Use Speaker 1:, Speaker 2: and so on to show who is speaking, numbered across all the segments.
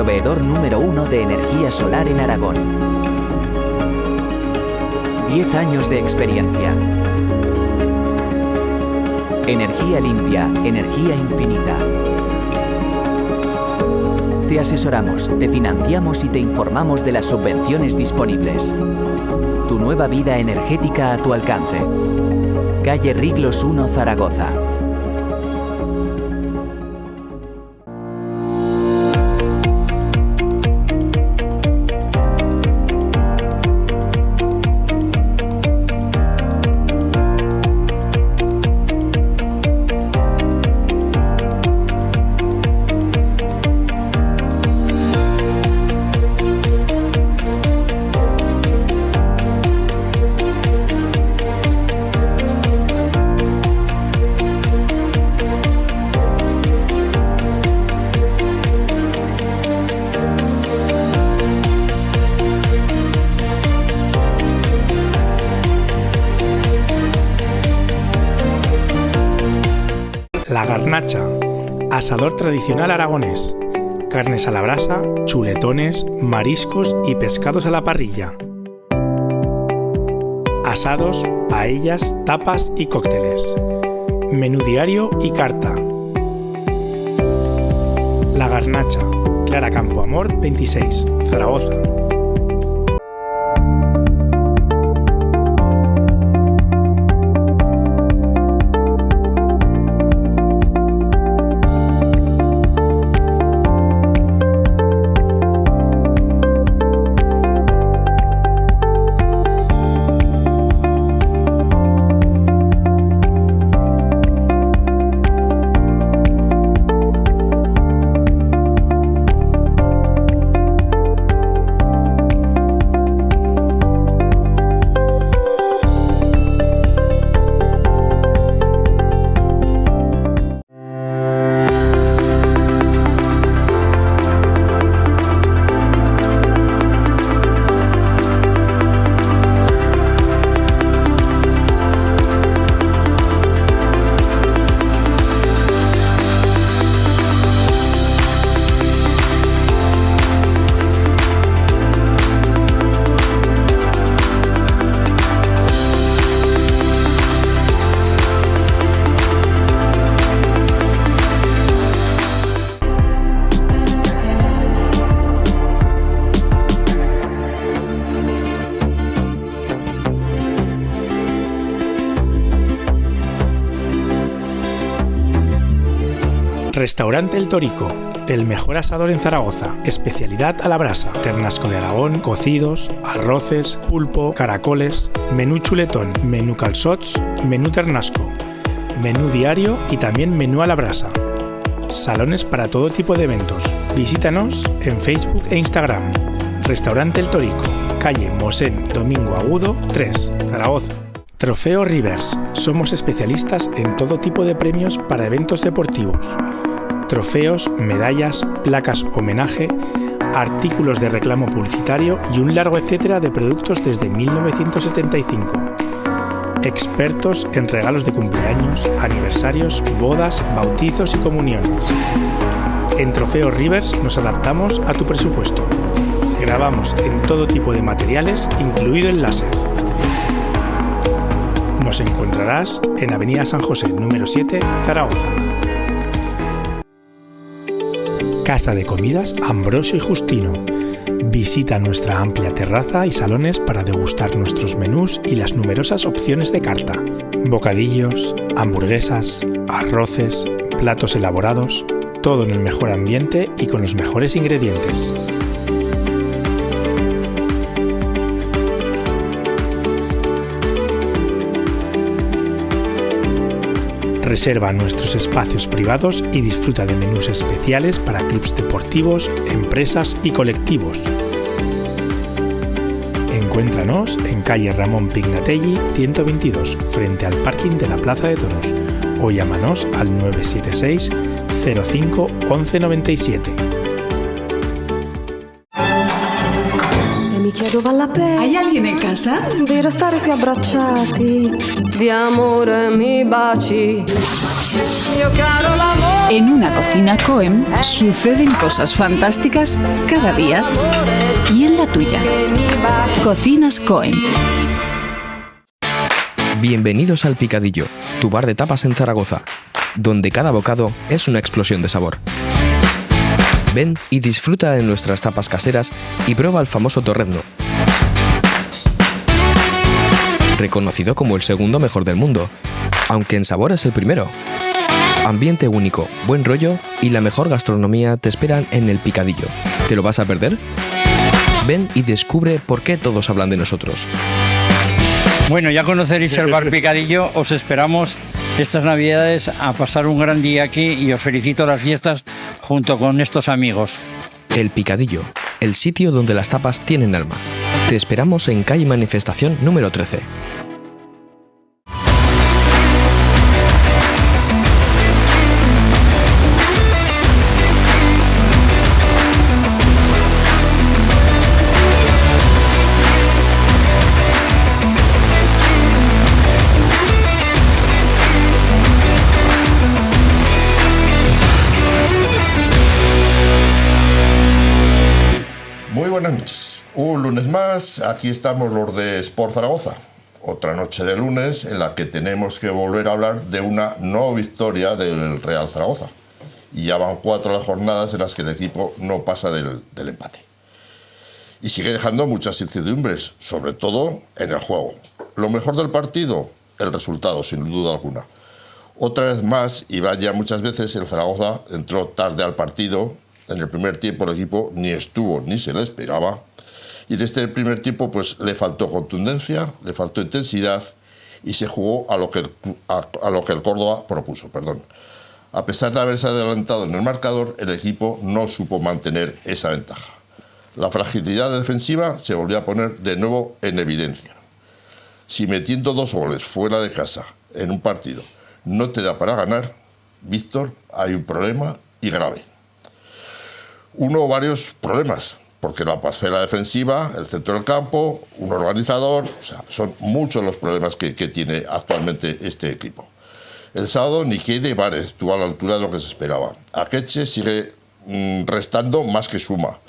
Speaker 1: proveedor número 1 de energía solar en Aragón. 10 años de experiencia. Energía limpia, energía infinita. Te asesoramos, te financiamos y te informamos de las subvenciones disponibles. Tu nueva vida energética a tu alcance. Calle Riglos 1, Zaragoza.
Speaker 2: La garnacha, asador tradicional aragonés, carnes a la brasa, chuletones, mariscos y pescados a la parrilla, asados, paellas, tapas y cócteles, menú diario y carta. La garnacha, Clara Campoamor 26, Zaragoza. Restaurante El Torico, el mejor asador en Zaragoza, especialidad a la brasa, ternasco de Aragón, cocidos, arroces, pulpo, caracoles, menú chuletón, menú calçots, menú ternasco, menú diario y también menú a la brasa. Salones para todo tipo de eventos. Visítanos en Facebook e Instagram. Restaurante El Torico, calle Mosén Domingo Agudo 3, Zaragoza. Trofeo Rivers. Somos especialistas en todo tipo de premios para eventos deportivos. Trofeos, medallas, placas homenaje, artículos de reclamo publicitario y un largo etcétera de productos desde 1975. Expertos en regalos de cumpleaños, aniversarios, bodas, bautizos y comuniones. En Trofeo Rivers nos adaptamos a tu presupuesto. Grabamos en todo tipo de materiales, incluido el láser. Nos encontrarás en Avenida San José, número 7, Zaragoza. Casa de Comidas Ambrosio y Justino. Visita nuestra amplia terraza y salones para degustar nuestros menús y las numerosas opciones de carta. Bocadillos, hamburguesas, arroces, platos elaborados, todo en el mejor ambiente y con los mejores ingredientes. Reserva nuestros espacios privados y disfruta de menús especiales para clubs deportivos, empresas y colectivos. Encuéntranos en calle Ramón Pignatelli 122, frente al parking de la Plaza de Toros, o llámanos al 976 05 11 97.
Speaker 3: ¿Hay alguien en casa?
Speaker 4: Di restare qui abbracciati, di amore mi baci.
Speaker 3: En una cocina Coem suceden cosas fantásticas cada día. Y en la tuya. Cocinas Coem.
Speaker 4: Bienvenidos al Picadillo, tu bar de tapas en Zaragoza, donde cada bocado es una explosión de sabor. Ven y disfruta de nuestras tapas caseras y prueba el famoso torrezno, reconocido como el segundo mejor del mundo, aunque en sabor es el primero. Ambiente único, buen rollo y la mejor gastronomía te esperan en el Picadillo. ¿Te lo vas a perder? Ven y descubre por qué todos hablan de nosotros.
Speaker 5: Bueno, ya conoceréis el bar Picadillo, os esperamos estas Navidades a pasar un gran día aquí y os felicito las fiestas junto con estos amigos.
Speaker 4: El Picadillo, el sitio donde las tapas tienen alma. Te esperamos en calle Manifestación número 13.
Speaker 6: Buenas noches. Un lunes más, aquí estamos los de Sport Zaragoza. Otra noche de lunes en la que tenemos que volver a hablar de una no victoria del Real Zaragoza. Y ya van 4 las jornadas en las que el equipo no pasa del empate. Y sigue dejando muchas incertidumbres, sobre todo en el juego. Lo mejor del partido, el resultado, sin duda alguna. Otra vez más, y vaya muchas veces, el Zaragoza entró tarde al partido. En el primer tiempo el equipo ni estuvo ni se le esperaba. Y en este primer tiempo pues le faltó contundencia, le faltó intensidad y se jugó a lo que el Córdoba propuso. A pesar de haberse adelantado en el marcador, el equipo no supo mantener esa ventaja. La fragilidad defensiva se volvió a poner de nuevo en evidencia. Si metiendo 2 goles fuera de casa en un partido no te da para ganar, Víctor, hay un problema y grave. Uno o varios problemas, porque la parcela defensiva, el centro del campo, un organizador, o sea, son muchos los problemas que tiene actualmente este equipo. El sábado Nikiede Vares estuvo a la altura de lo que se esperaba. Akeche sigue restando más que suma.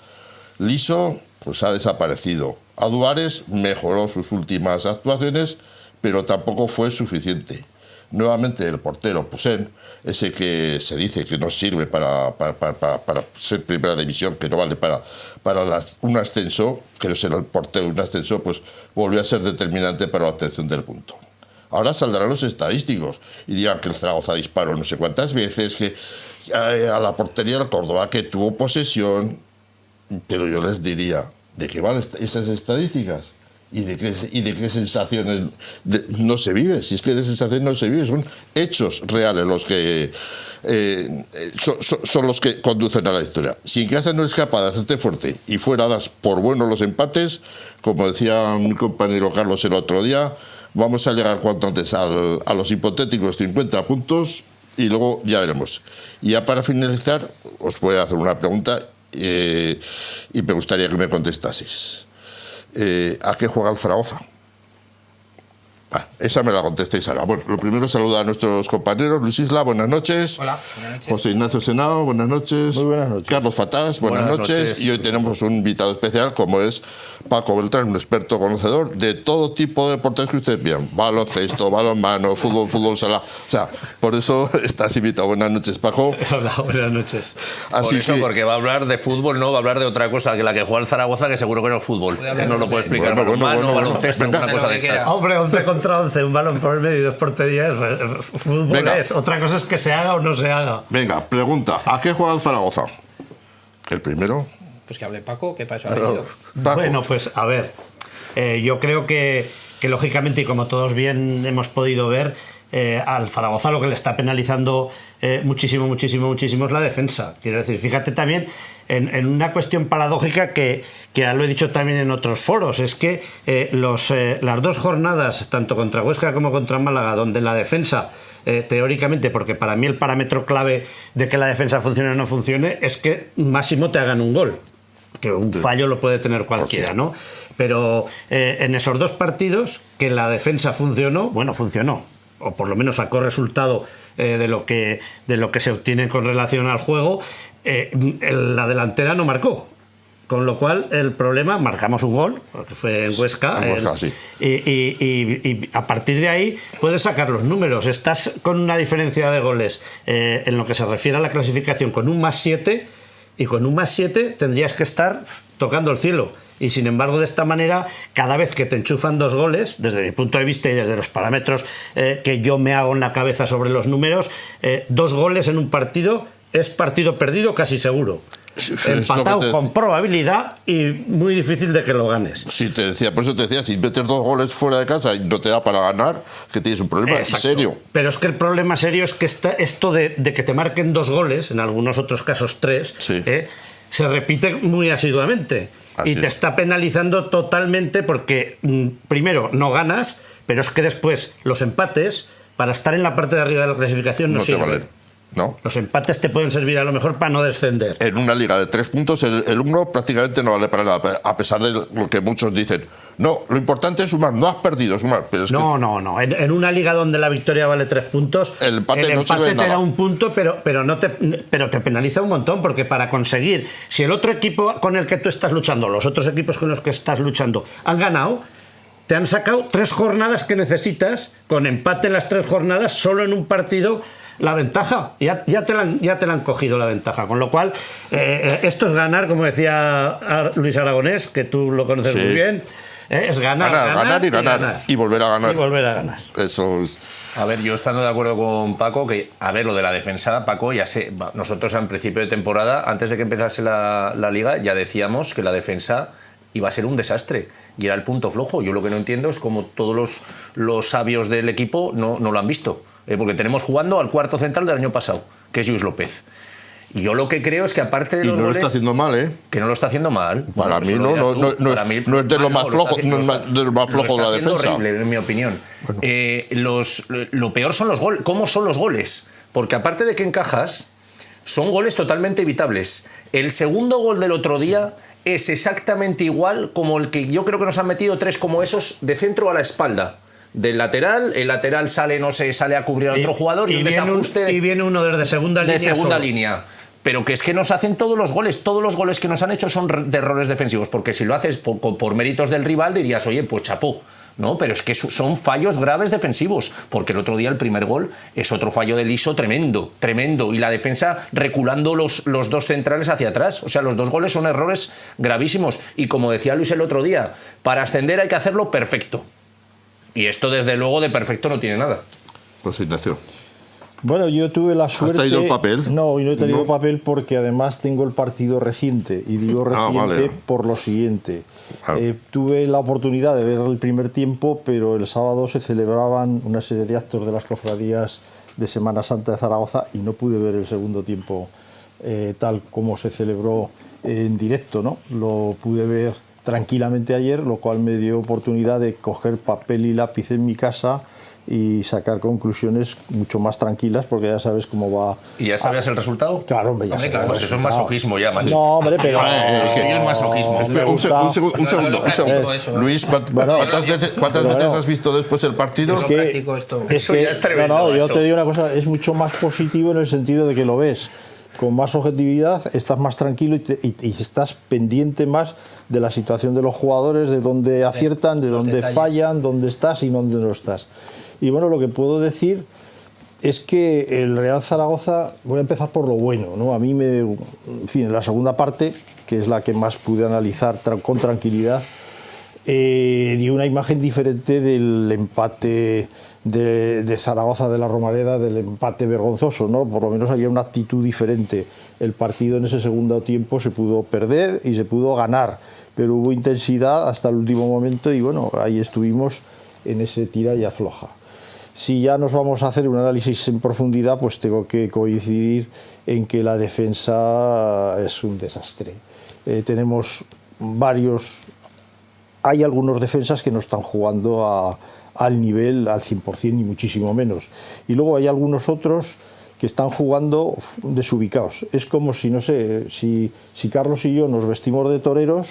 Speaker 6: Liso pues ha desaparecido. Aduares mejoró sus últimas actuaciones, pero tampoco fue suficiente. Nuevamente el portero Poussin, ese que se dice que no sirve para ser primera división, que no vale para un ascenso, que no será el portero de un ascenso, pues volvió a ser determinante para la obtención del punto. Ahora saldrán los estadísticos y dirán que el Zaragoza disparó no sé cuántas veces, que a la portería del Córdoba, que tuvo posesión, pero yo les diría, ¿de qué valen esas estadísticas? ¿Y de qué sensaciones no se vive? Si es que de sensaciones no se vive, son hechos reales los que son los que conducen a la historia. Si en casa no es capaz de hacerte fuerte y fuera das por buenos los empates, como decía mi compañero Carlos el otro día, vamos a llegar cuanto antes a los hipotéticos 50 puntos y luego ya veremos. Y ya para finalizar, os voy a hacer una pregunta y me gustaría que me contestaseis. ¿A qué juega el Zaragoza? Esa me la contestéis ahora. Bueno, lo primero saludar a nuestros compañeros. Luis Isla, buenas noches.
Speaker 7: Hola, buenas noches.
Speaker 6: José Ignacio Senao, buenas noches.
Speaker 8: Muy buenas noches.
Speaker 6: Carlos Fatás, buenas noches. Y hoy tenemos un invitado especial como es Paco Beltrán, un experto conocedor de todo tipo de deportes que ustedes vean. Baloncesto, balonmano, fútbol sala. O sea, por eso estás invitado. Buenas noches, Paco.
Speaker 8: Hola, buenas noches.
Speaker 6: Así
Speaker 7: por eso,
Speaker 6: que,
Speaker 7: porque va a hablar de fútbol, no va a hablar de otra cosa que la que juega el Zaragoza, que seguro que no es fútbol. Que no lo puede explicar.
Speaker 6: Bueno,
Speaker 7: Baloncesto,
Speaker 6: venga.
Speaker 7: una cosa de estas.
Speaker 8: Hombre, 11 contra 11, un balón por el medio y 2 porterías, fútbol
Speaker 6: Venga.
Speaker 8: es. Otra cosa es que se haga o no se haga.
Speaker 6: venga, pregunta. ¿A qué juega el Zaragoza? El primero.
Speaker 9: Pues que hable Paco, que para eso ha venido.
Speaker 6: Paco.
Speaker 8: Bueno, pues a ver, yo creo que lógicamente, y como todos bien hemos podido ver, al Zaragoza lo que le está penalizando muchísimo es la defensa. Quiero decir, fíjate también en una cuestión paradójica que ya lo he dicho también en otros foros, es que las 2 jornadas, tanto contra Huesca como contra Málaga, donde la defensa, teóricamente, porque para mí el parámetro clave de que la defensa funcione o no funcione es que máximo te hagan un gol, que un fallo lo puede tener cualquiera, ¿no? Pero en esos 2 partidos que la defensa funcionó, o por lo menos sacó resultado de lo que se obtiene con relación al juego, la delantera no marcó. Con lo cual, el problema, marcamos un gol, porque fue en Huesca,
Speaker 6: sí.
Speaker 8: y a partir de ahí puedes sacar los números. Estás con una diferencia de goles en lo que se refiere a la clasificación con un +7, y con un +7 tendrías que estar tocando el cielo. Y sin embargo, de esta manera, cada vez que te enchufan 2 goles, desde mi punto de vista y desde los parámetros que yo me hago en la cabeza sobre los números, 2 goles en un partido es partido perdido casi seguro. Empatado con probabilidad y muy difícil de que lo ganes.
Speaker 6: Sí, por eso te decía, si metes 2 goles fuera de casa y no te da para ganar, que tienes un problema serio.
Speaker 8: Pero es que el problema serio es que esto de que te marquen 2 goles, en algunos otros casos 3,
Speaker 6: sí,
Speaker 8: se repite muy asiduamente.
Speaker 6: Así
Speaker 8: y te está penalizando totalmente porque, primero, no ganas, pero es que después los empates, para estar en la parte de arriba de la clasificación, no sirven.
Speaker 6: Te valen. No.
Speaker 8: Los empates te pueden servir a lo mejor para no descender.
Speaker 6: En una liga de 3 puntos, el 1 prácticamente no vale para nada, a pesar de lo que muchos dicen. No, lo importante es sumar, no has perdido, sumar. Pero es
Speaker 8: no. En una liga donde la victoria vale 3 puntos,
Speaker 6: el empate
Speaker 8: no
Speaker 6: te
Speaker 8: da 1 punto, pero te penaliza un montón, porque para conseguir, si el otro equipo con el que tú estás luchando, los otros equipos con los que estás luchando, han ganado, te han sacado 3 jornadas que necesitas, con empate en las 3 jornadas, solo en un partido. La ventaja, ya te la han cogido la ventaja, con lo cual esto es ganar, como decía Luis Aragonés, que tú lo conoces muy bien, es ganar
Speaker 6: y ganar y volver a ganar.
Speaker 8: Y volver a ganar.
Speaker 6: Eso es.
Speaker 7: A ver, yo estando de acuerdo con Paco, que a ver, lo de la defensa, Paco, ya sé, nosotros en principio de temporada, antes de que empezase la liga, ya decíamos que la defensa iba a ser un desastre y era el punto flojo. Yo lo que no entiendo es cómo todos los sabios del equipo no lo han visto. Porque tenemos jugando al cuarto central del año pasado, que es Lluís López. Y yo lo que creo es que aparte de los goles...
Speaker 6: Y no lo está haciendo mal, ¿eh?
Speaker 7: Que no lo está haciendo mal.
Speaker 6: Para mí no es de lo más flojo de la defensa.
Speaker 7: Horrible, en mi opinión. Bueno. Lo peor son los goles. ¿Cómo son los goles? Porque aparte de que encajas, son goles totalmente evitables. El segundo gol del otro día es exactamente igual como el que yo creo que nos han metido 3 como esos de centro a la espalda. Del lateral, el lateral sale a cubrir a otro jugador y un desajuste.
Speaker 8: Y viene uno desde segunda línea.
Speaker 7: De segunda línea. Pero que es que nos hacen todos los goles que nos han hecho son de errores defensivos, porque si lo haces por méritos del rival dirías, oye, pues chapó. No, pero es que son fallos graves defensivos, porque el otro día el primer gol es otro fallo de Liso tremendo, y la defensa reculando los 2 centrales hacia atrás. O sea, los 2 goles son errores gravísimos. Y como decía Luis el otro día, para ascender hay que hacerlo perfecto. Y esto, desde luego, de perfecto no tiene nada.
Speaker 6: Pues Ignacio.
Speaker 10: Bueno, yo tuve la suerte...
Speaker 6: ¿Has traído el papel?
Speaker 10: No, y no he traído papel porque además tengo el partido reciente. Y digo reciente vale. Por lo siguiente. Tuve la oportunidad de ver el primer tiempo, pero el sábado se celebraban una serie de actos de las cofradías de Semana Santa de Zaragoza y no pude ver el segundo tiempo tal como se celebró en directo, ¿no? Lo pude ver tranquilamente ayer, lo cual me dio oportunidad de coger papel y lápiz en mi casa y sacar conclusiones mucho más tranquilas, porque ya sabes cómo va.
Speaker 7: ¿Y ya sabías el resultado?
Speaker 10: Claro, hombre, ya
Speaker 7: claro, pues eso es masoquismo ya, macho.
Speaker 10: No, hombre, pero...
Speaker 7: es masoquismo.
Speaker 6: Un segundo. Luis, ¿cuántas veces has visto después el partido?
Speaker 10: Eso ya es tremendo. Yo te digo una cosa, es mucho más positivo en el sentido de que lo ves con más objetividad, estás más tranquilo y estás pendiente más de la situación de los jugadores, de dónde aciertan, de dónde fallan, dónde estás y dónde no estás. Y bueno, lo que puedo decir es que el Real Zaragoza, voy a empezar por lo bueno, ¿no? A mí en la segunda parte, que es la que más pude analizar con tranquilidad, dio una imagen diferente del empate de Zaragoza de la Romareda, del empate vergonzoso, ¿no? Por lo menos había una actitud diferente. El partido en ese segundo tiempo se pudo perder y se pudo ganar, pero hubo intensidad hasta el último momento y bueno, ahí estuvimos en ese tira y afloja. Si ya nos vamos a hacer un análisis en profundidad, pues tengo que coincidir en que la defensa es un desastre. Tenemos hay algunos defensas que no están jugando al nivel al 100% ni muchísimo menos. Y luego hay algunos otros que están jugando desubicados. Es como si, no sé, si Carlos y yo nos vestimos de toreros,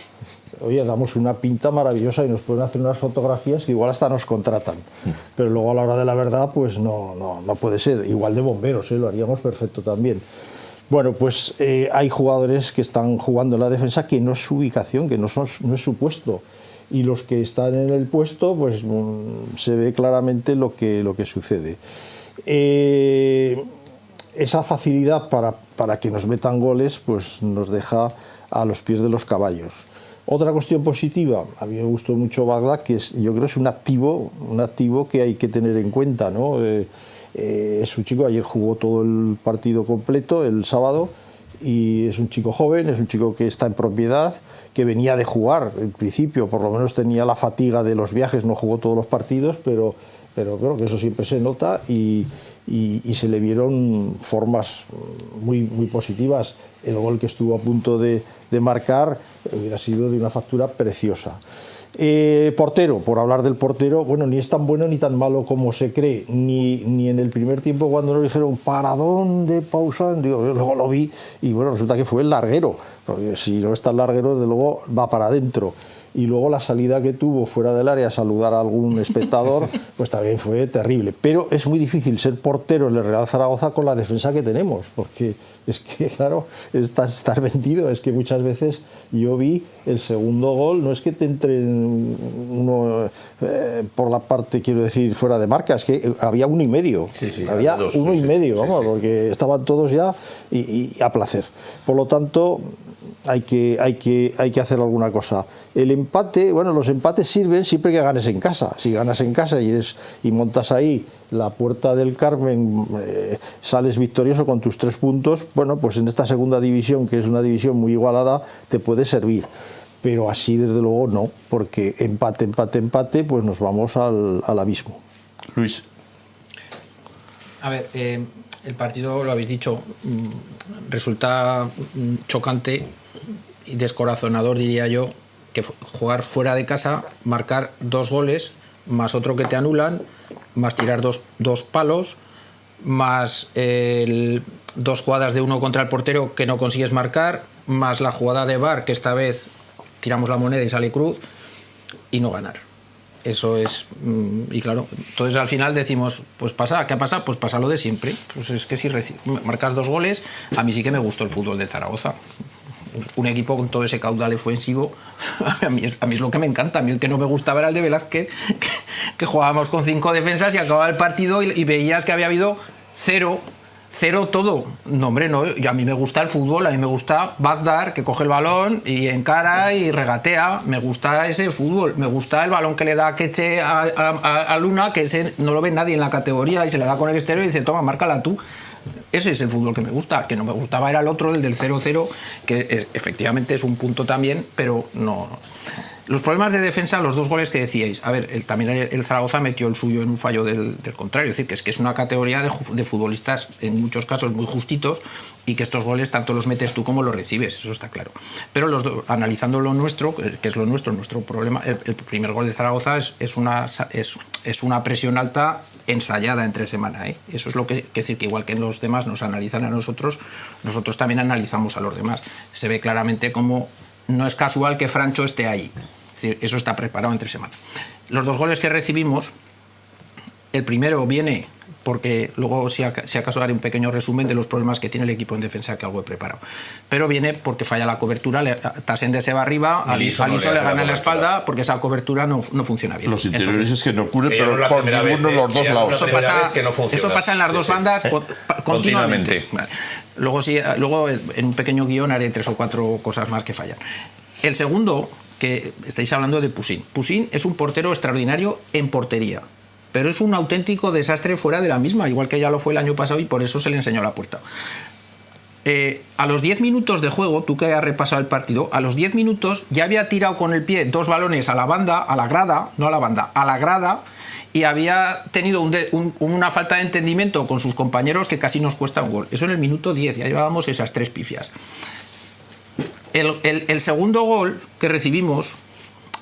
Speaker 10: oye, damos una pinta maravillosa y nos pueden hacer unas fotografías que igual hasta nos contratan. Pero luego a la hora de la verdad, pues no puede ser. Igual de bomberos, lo haríamos perfecto también. Bueno, pues hay jugadores que están jugando en la defensa que no es su ubicación, que no es su puesto. Y los que están en el puesto, pues se ve claramente lo que sucede. Esa facilidad para que nos metan goles, pues nos deja a los pies de los caballos. Otra cuestión positiva, a mí me gustó mucho Bagdad, que yo creo es un activo que hay que tener en cuenta, ¿no? Es un chico, ayer jugó todo el partido completo, el sábado, y es un chico joven, es un chico que está en propiedad, que venía de jugar, en principio, por lo menos tenía la fatiga de los viajes, no jugó todos los partidos, pero creo que eso siempre se nota y se le vieron formas muy positivas. El gol que estuvo a punto de marcar hubiera sido de una factura preciosa. Portero, por hablar del portero, bueno, ni es tan bueno ni tan malo como se cree, ni en el primer tiempo cuando nos dijeron paradón de Pausán, luego lo vi y bueno, resulta que fue el larguero, porque si no está el larguero, desde luego va para adentro. Y luego la salida que tuvo fuera del área a saludar a algún espectador, pues también fue terrible. Pero es muy difícil ser portero en el Real Zaragoza con la defensa que tenemos, porque es que, claro, estar vendido. Es que muchas veces yo vi el segundo gol, no es que te entre uno por la parte, quiero decir, fuera de marca, es que había 1,5. Sí, había 1,5, vamos, porque estaban todos ya y a placer. Por lo tanto, hay que hacer alguna cosa. El empate, bueno, los empates sirven siempre que ganes en casa. Si ganas en casa y montas ahí la Puerta del Carmen, sales victorioso con tus 3 puntos, bueno, pues en esta segunda división, que es una división muy igualada, te puede servir. Pero así, desde luego, no, porque empate, pues nos vamos al abismo.
Speaker 6: Luis.
Speaker 9: A ver, el partido, lo habéis dicho, resulta chocante y descorazonador, diría yo, que jugar fuera de casa, marcar 2 goles, más otro que te anulan, más tirar dos palos, más 2 jugadas de uno contra el portero que no consigues marcar, más la jugada de VAR, que esta vez tiramos la moneda y sale cruz, y no ganar. Eso es, y claro, entonces al final decimos, pues pasa, ¿qué ha pasado? Pues pasa lo de siempre. Pues es que si marcas 2 goles, a mí sí que me gustó el fútbol de Zaragoza. Un equipo con todo ese caudal ofensivo, a mí es lo que me encanta. A mí el que no me gustaba era el de Velázquez, que jugábamos con 5 defensas y acababa el partido y veías que había habido 0 todo. No, hombre, no. A mí me gusta el fútbol, a mí me gusta Bagdad, que coge el balón y encara y regatea. Me gusta ese fútbol. Me gusta el balón que le da Queche a Luna, que ese no lo ve nadie en la categoría, y se le da con el exterior y dice, toma, márcala tú. Ese es el fútbol que me gusta. Que no me gustaba era el otro, el del 0-0, que efectivamente es un punto también, pero no. Los problemas de defensa, los 2 goles que decíais. A ver, también el Zaragoza metió el suyo en un fallo del contrario. Es decir, que es una categoría de futbolistas, en muchos casos, muy justitos, y que estos goles tanto los metes tú como los recibes, eso está claro. Pero analizando lo nuestro, que es nuestro problema, el primer gol de Zaragoza es una presión alta ensayada entre semana, ¿eh? Eso es lo que decir, que igual que los demás nos analizan a nosotros también analizamos a los demás. Se ve claramente como no es casual que Francho esté ahí. Es decir, eso está preparado entre semana. Los 2 goles que recibimos, el primero viene porque luego si acaso haré un pequeño resumen de los problemas que tiene el equipo en defensa, que algo he preparado. Pero viene porque falla la cobertura, Tasende se va arriba, Aliso le gana la espalda porque esa cobertura no funciona bien.
Speaker 6: Los interiores es que no ocurre, pero por ninguno de los 2 lados.
Speaker 9: Eso pasa en las 2 bandas continuamente. Vale. Luego en un pequeño guión haré 3 o 4 cosas más que fallan. El segundo, que estáis hablando de Poussin. Poussin es un portero extraordinario en portería, pero es un auténtico desastre fuera de la misma, igual que ya lo fue el año pasado y por eso se le enseñó la puerta. A los 10 minutos de juego, tú que has repasado el partido, a los 10 minutos ya había tirado con el pie 2 balones a la banda, a la grada, no a la banda, a la grada, y había tenido una falta de entendimiento con sus compañeros que casi nos cuesta un gol. Eso en el minuto 10, ya llevábamos esas 3 pifias. El segundo gol que recibimos,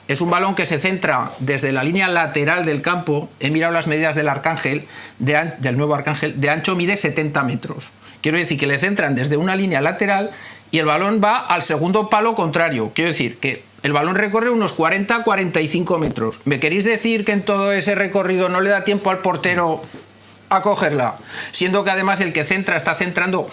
Speaker 9: es un balón que se centra desde la línea lateral del campo. He mirado las medidas del Arcángel, del nuevo Arcángel, de ancho mide 70 metros. Quiero decir que le centran desde una línea lateral y el balón va al segundo palo contrario. Quiero decir que el balón recorre unos 40-45 metros. ¿Me queréis decir que en todo ese recorrido no le da tiempo al portero a cogerla? Siendo que además el que centra está centrando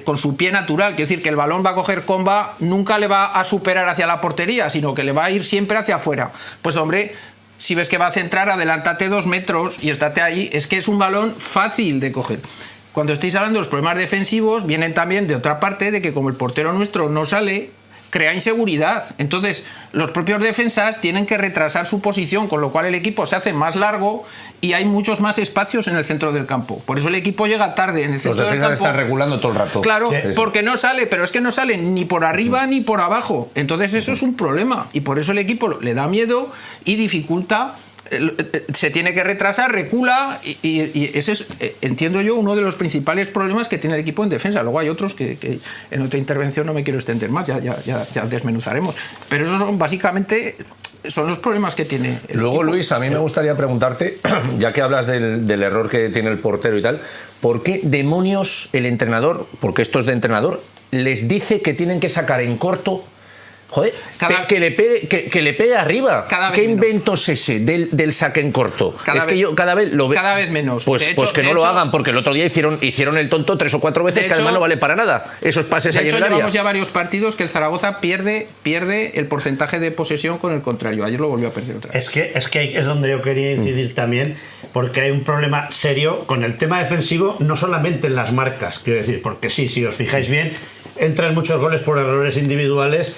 Speaker 9: con su pie natural. Quiero decir que el balón va a coger comba, nunca le va a superar hacia la portería, sino que le va a ir siempre hacia afuera. Pues hombre, si ves que va a centrar, adelántate 2 metros y estate ahí. Es que es un balón fácil de coger. Cuando estáis hablando de los problemas defensivos, vienen también de otra parte, de que como el portero nuestro no sale, crea inseguridad. Entonces, los propios defensas tienen que retrasar su posición, con lo cual el equipo se hace más largo y hay muchos más espacios en el centro del campo. Por eso el equipo llega tarde en el centro del campo.
Speaker 7: Los defensas están regulando todo el rato.
Speaker 9: Claro, porque no sale, pero es que no sale ni por arriba ni por abajo. Entonces eso es un problema y por eso el equipo le da miedo y dificulta. Se tiene que retrasar, recula y ese es, entiendo yo, uno de los principales problemas que tiene el equipo en defensa. Luego hay otros que en otra intervención no me quiero extender más, ya desmenuzaremos. Pero esos son básicamente los problemas que tiene el
Speaker 7: Luego,
Speaker 9: equipo.
Speaker 7: Luis, a mí me gustaría preguntarte, ya que hablas del error que tiene el portero y tal, ¿por qué demonios el entrenador, porque esto es de entrenador, les dice que tienen que sacar en corto? Joder, que le pegue arriba. ¿Qué invento es ese del saque en corto? Yo cada vez lo veo.
Speaker 9: Cada vez menos.
Speaker 7: Pues que no lo hagan, porque el otro día hicieron el tonto 3 o 4 veces, que además no vale para nada. Esos pases ahí en el área.
Speaker 9: Llevamos ya varios partidos que el Zaragoza pierde el porcentaje de posesión con el contrario. Ayer lo volvió a perder otra vez.
Speaker 8: Es que es donde yo quería incidir también, porque hay un problema serio con el tema defensivo, no solamente en las marcas, quiero decir, porque sí, si os fijáis bien, entran muchos goles por errores individuales.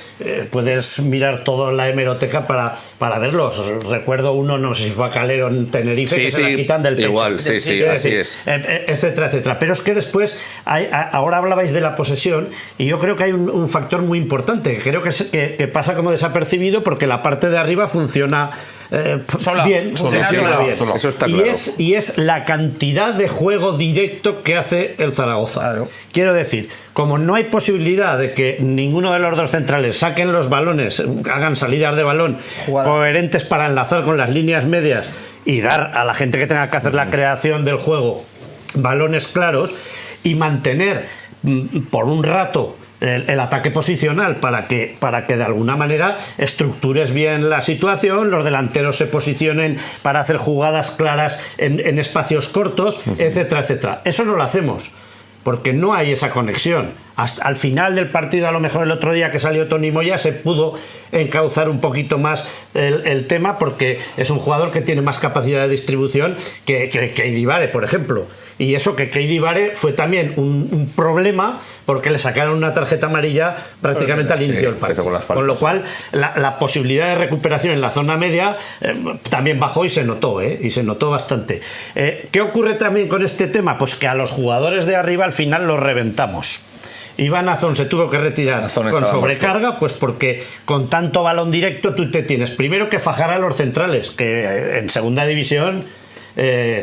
Speaker 8: Puedes mirar toda la hemeroteca para verlos. Recuerdo uno, no sé si fue a Calero en Tenerife, que se la quitan del pecho.
Speaker 7: Igual, así es.
Speaker 8: Etcétera, etcétera. Pero es que después, ahora hablabais de la posesión, y yo creo que hay un factor muy importante, que creo que pasa como desapercibido, porque la parte de arriba funciona bien.
Speaker 7: Eso está claro.
Speaker 8: Y es la cantidad de juego directo que hace el Zaragoza.
Speaker 9: Claro.
Speaker 8: Quiero decir, como no hay posibilidad de que ninguno de los dos centrales saquen los balones, hagan salidas de balón coherentes para enlazar con las líneas medias y dar a la gente que tenga que hacer la creación del juego balones claros, y mantener por un rato el ataque posicional para que de alguna manera estructures bien la situación, los delanteros se posicionen para hacer jugadas claras en espacios cortos, etcétera, etcétera. Eso no lo hacemos, porque no hay esa conexión. Hasta al final del partido, a lo mejor el otro día que salió Toni Moya, se pudo encauzar un poquito más el tema, porque es un jugador que tiene más capacidad de distribución que Keidi Bare, por ejemplo. Y eso, que Keidi Bare fue también un problema, porque le sacaron una tarjeta amarilla prácticamente al inicio del partido. Con lo cual, la posibilidad de recuperación en la zona media también bajó y se notó, y se notó bastante. ¿Qué ocurre también con este tema? Pues que a los jugadores de arriba al final los reventamos. Iván Azón se tuvo que retirar con sobrecarga, pues porque con tanto balón directo tú te tienes primero que fajar a los centrales, que en segunda división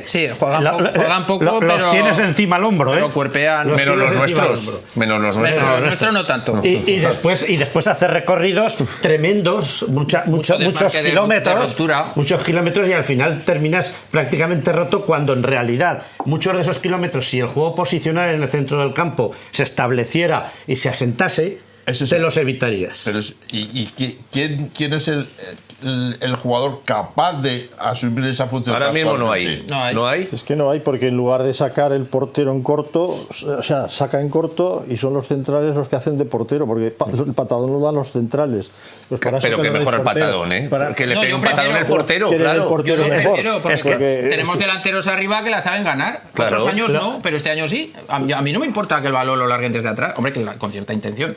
Speaker 9: sí, juegan poco, pero
Speaker 8: los tienes encima al hombro,
Speaker 9: pero cuerpean.
Speaker 7: Menos los nuestros
Speaker 9: no tanto.
Speaker 8: Y después hacer recorridos tremendos, muchos kilómetros, y al final terminas prácticamente roto, cuando en realidad muchos de esos kilómetros, si el juego posicional en el centro del campo se estableciera y se asentase, te los evitarías.
Speaker 6: Pero ¿quién es el jugador capaz de asumir esa función?
Speaker 7: Ahora mismo no hay.
Speaker 10: Es que no hay, porque en lugar de sacar el portero en corto, o sea, saca en corto y son los centrales los que hacen de portero, porque el patadón lo dan los centrales. Pues
Speaker 7: pero que mejor el patadón, que le pegue un patadón el portero, claro.
Speaker 9: Yo lo prefiero, porque tenemos delanteros arriba que la saben ganar.
Speaker 7: Claro,
Speaker 9: otros años no, pero este año sí. A mí no me importa que el balón lo larguen desde atrás, hombre, con cierta intención.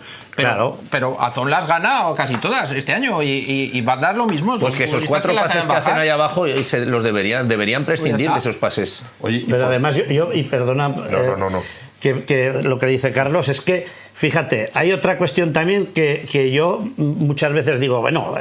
Speaker 9: Pero Azón las gana casi todas este año, y va a dar lo mismo.
Speaker 7: Pues que esos 4 pases que hacen ahí abajo los deberían prescindir de esos pases.
Speaker 8: Oye, pero además yo perdona, que lo que dice Carlos es que, fíjate, hay otra cuestión también que yo muchas veces digo, bueno,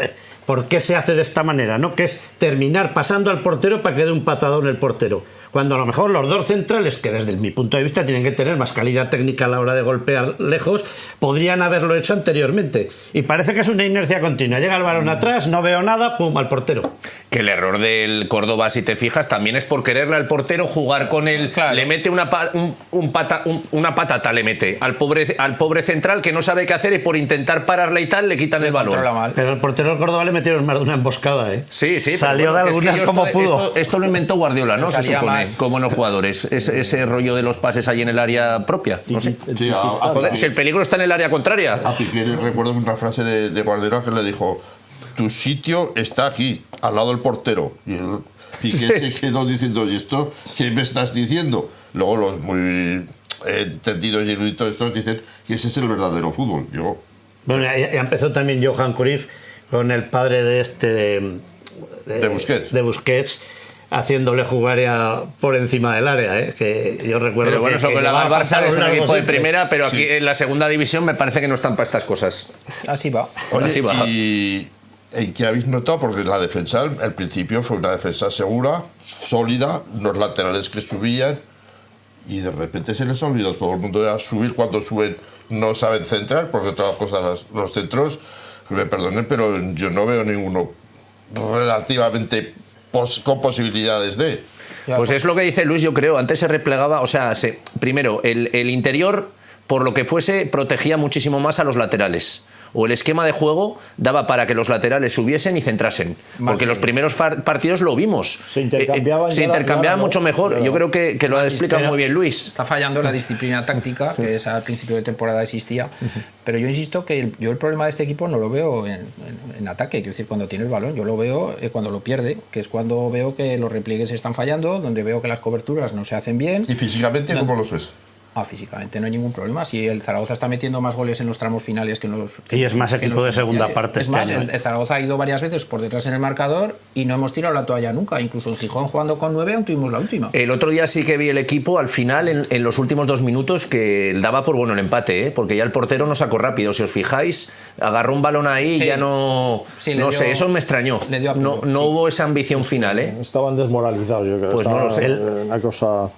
Speaker 8: ¿por qué se hace de esta manera? ¿No? Que es terminar pasando al portero para que dé un patadón el portero. cuando a lo mejor los dos centrales, que desde mi punto de vista tienen que tener más calidad técnica a la hora de golpear lejos, podrían haberlo hecho anteriormente. Y parece que es una inercia continua. Llega el balón atrás, no veo nada, pum, al portero.
Speaker 7: Que el error del Córdoba, si te fijas, también es por quererle al portero jugar con él. Claro. Le mete una patata, le mete al pobre central que no sabe qué hacer, y por intentar pararle y tal le quitan el balón.
Speaker 8: Pero el portero del Córdoba le metieron más de una emboscada, ¿eh?
Speaker 7: Sí,
Speaker 8: salió de algunas como pudo.
Speaker 7: Esto lo inventó Guardiola, ¿no? Se supone, como buenos jugadores. Ese rollo de los pases ahí en el área propia. No sé.
Speaker 6: Sí,
Speaker 7: si el peligro está en el área contraria.
Speaker 6: A Piqué recuerdo una frase de Guardiola que le dijo: tu sitio está aquí, al lado del portero. Y él, Piqué se quedó diciendo: ¿y esto qué me estás diciendo? Luego los muy entendidos y eruditos estos dicen que ese es el verdadero fútbol.
Speaker 8: Bueno, ya empezó también Johan Cruyff con el padre de Busquets, haciéndole jugar por encima del área, que yo recuerdo.
Speaker 7: Pero bueno,
Speaker 8: que
Speaker 7: eso que la Barça es un equipo de primera, pero
Speaker 6: sí.
Speaker 7: Aquí en la segunda división me parece que no están para estas cosas.
Speaker 9: Así va.
Speaker 6: Oye,
Speaker 7: así va.
Speaker 6: ¿Y en qué habéis notado? Porque la defensa al principio fue una defensa segura, sólida, los laterales que subían, y de repente se les ha olvidado todo el mundo de subir. Cuando suben no saben centrar, porque todas las cosas, los centros, me perdonen, pero yo no veo ninguno relativamente con posibilidades de...
Speaker 7: Pues es lo que dice Luis, yo creo. Antes se replegaba, o sea, primero, el interior, por lo que fuese, protegía muchísimo más a los laterales. O el esquema de juego daba para que los laterales subiesen y centrasen. Porque los primeros partidos lo vimos.
Speaker 10: Se intercambiaban
Speaker 7: mucho mejor. Yo creo que lo ha explicado muy bien Luis.
Speaker 9: Está fallando la disciplina táctica, que es al principio de temporada existía. Pero yo insisto que yo el problema de este equipo no lo veo en ataque. Quiero decir, cuando tiene el balón, yo lo veo cuando lo pierde, que es cuando veo que los repliegues están fallando, donde veo que las coberturas no se hacen bien.
Speaker 6: ¿Y físicamente cómo los ves?
Speaker 9: Físicamente no hay ningún problema. Si el Zaragoza está metiendo más goles en los tramos finales que en los...
Speaker 8: Y es más equipo de segunda parte.
Speaker 9: Es más, el Zaragoza ha ido varias veces por detrás en el marcador y no hemos tirado la toalla nunca. Incluso en Gijón, jugando con 9, aún tuvimos la última.
Speaker 7: El otro día sí que vi el equipo al final, en los últimos 2 minutos, que daba por bueno el empate, porque ya el portero no sacó rápido. Si os fijáis, agarró un balón ahí y ya no... Sí, no sé, eso me extrañó. No hubo esa ambición final,
Speaker 10: Estaban desmoralizados, yo creo.
Speaker 7: Pues no lo sé.
Speaker 10: Una cosa...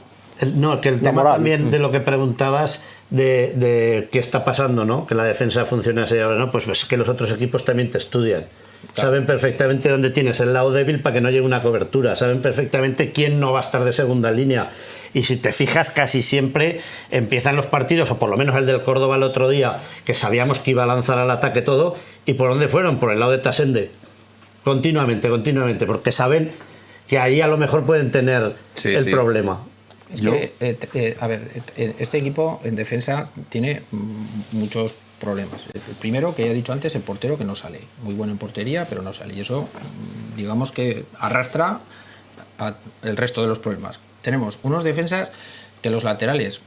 Speaker 8: No, que el tema moral. También de lo que preguntabas de qué está pasando, ¿no? Que la defensa funciona así ahora, ¿no? Pues es que los otros equipos también te estudian. Claro. Saben perfectamente dónde tienes el lado débil para que no llegue una cobertura. Saben perfectamente quién no va a estar de segunda línea. Y si te fijas, casi siempre empiezan los partidos, o por lo menos el del Córdoba el otro día, que sabíamos que iba a lanzar al ataque todo, ¿y por dónde fueron? Por el lado de Tasende. Continuamente, porque saben que ahí a lo mejor pueden tener el problema.
Speaker 9: Es que, a ver, este equipo en defensa tiene muchos problemas. El primero, que ya he dicho antes, el portero que no sale. Muy bueno en portería, pero no sale. Y eso, digamos que arrastra el resto de los problemas. Tenemos unos defensas que los laterales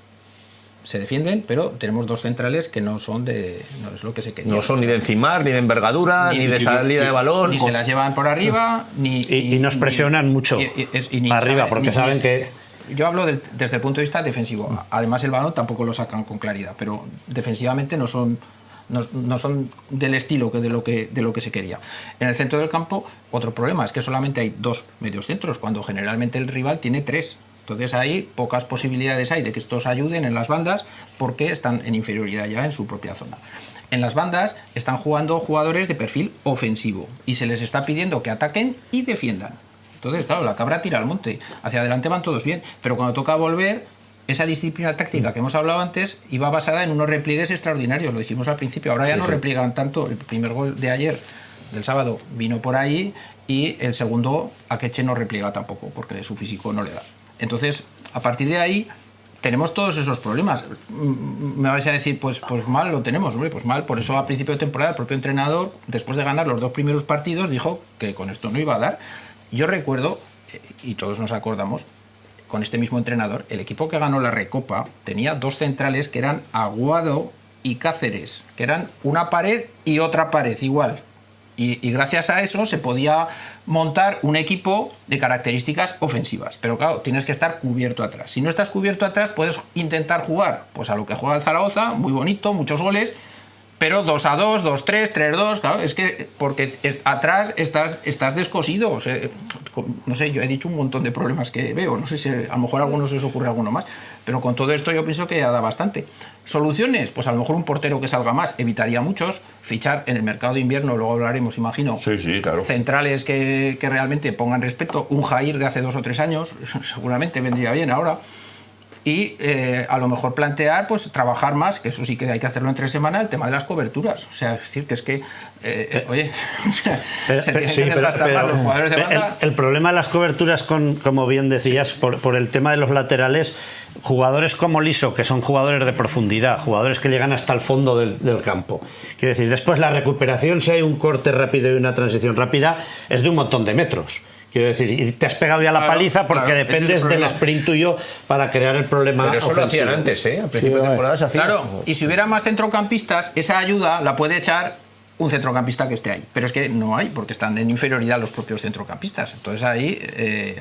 Speaker 9: se defienden, pero tenemos 2 centrales que no es lo que se quería.
Speaker 7: No son ni de encimar, ni de envergadura, ni de salida de balón.
Speaker 9: Ni se las llevan por arriba,
Speaker 8: y nos presionan mucho arriba, porque saben que...
Speaker 9: Yo hablo desde el punto de vista defensivo. Además, el balón tampoco lo sacan con claridad, pero defensivamente no son del estilo de lo que se quería. En el centro del campo, otro problema es que solamente hay 2 mediocentros, cuando generalmente el rival tiene 3. Entonces ahí pocas posibilidades hay de que estos ayuden en las bandas, porque están en inferioridad ya en su propia zona. En las bandas están jugando jugadores de perfil ofensivo y se les está pidiendo que ataquen y defiendan. Entonces, claro, la cabra tira al monte. Hacia adelante van todos bien, pero cuando toca volver, esa disciplina táctica que hemos hablado antes iba basada en unos repliegues extraordinarios, lo dijimos al principio. Ahora ya no repliegan tanto. El primer gol de ayer, del sábado, vino por ahí, y el segundo, Akeche no repliega tampoco, porque su físico no le da. Entonces, a partir de ahí, tenemos todos esos problemas. Me vais a decir, pues mal lo tenemos, hombre, pues mal. Por eso, a principio de temporada, el propio entrenador, después de ganar los 2 primeros partidos, dijo que con esto no iba a dar. Yo recuerdo, y todos nos acordamos, con este mismo entrenador, el equipo que ganó la Recopa tenía 2 centrales que eran Aguado y Cáceres, que eran una pared y otra pared igual. Y gracias a eso se podía montar un equipo de características ofensivas. Pero claro, tienes que estar cubierto atrás. Si no estás cubierto atrás, puedes intentar jugar pues a lo que juega el Zaragoza, muy bonito, muchos goles, pero 2-2, 2-3, 3-2, claro, es que porque atrás estás descosido. O sea, no sé, yo he dicho un montón de problemas que veo, no sé si a lo mejor a algunos os ocurre alguno más, pero con todo esto yo pienso que ya da bastante. ¿Soluciones? Pues a lo mejor un portero que salga más, evitaría muchos, fichar en el mercado de invierno, luego hablaremos, imagino,
Speaker 6: sí, claro,
Speaker 9: centrales que realmente pongan respeto, un Jair de hace 2 o 3 años, seguramente vendría bien ahora. Y a lo mejor plantear, pues trabajar más, que eso sí que hay que hacerlo en 3 semanas, el tema de las coberturas. O sea, es decir, que es que, oye, se tienen que desgastar más los jugadores de banda.
Speaker 8: El problema de las coberturas, como bien decías, por el tema de los laterales, jugadores como Liso, que son jugadores de profundidad, jugadores que llegan hasta el fondo del campo. Quiero decir, después la recuperación, si hay un corte rápido y una transición rápida, es de un montón de metros. Quiero decir, y te has pegado ya la paliza porque dependes del sprint tuyo para crear el problema.
Speaker 7: Pero eso
Speaker 8: ofensivo.
Speaker 7: lo hacían antes, ¿eh? A principio de temporada se hacía.
Speaker 9: Claro, y si hubiera más centrocampistas, esa ayuda la puede echar un centrocampista que esté ahí. Pero es que no hay, porque están en inferioridad los propios centrocampistas. Entonces ahí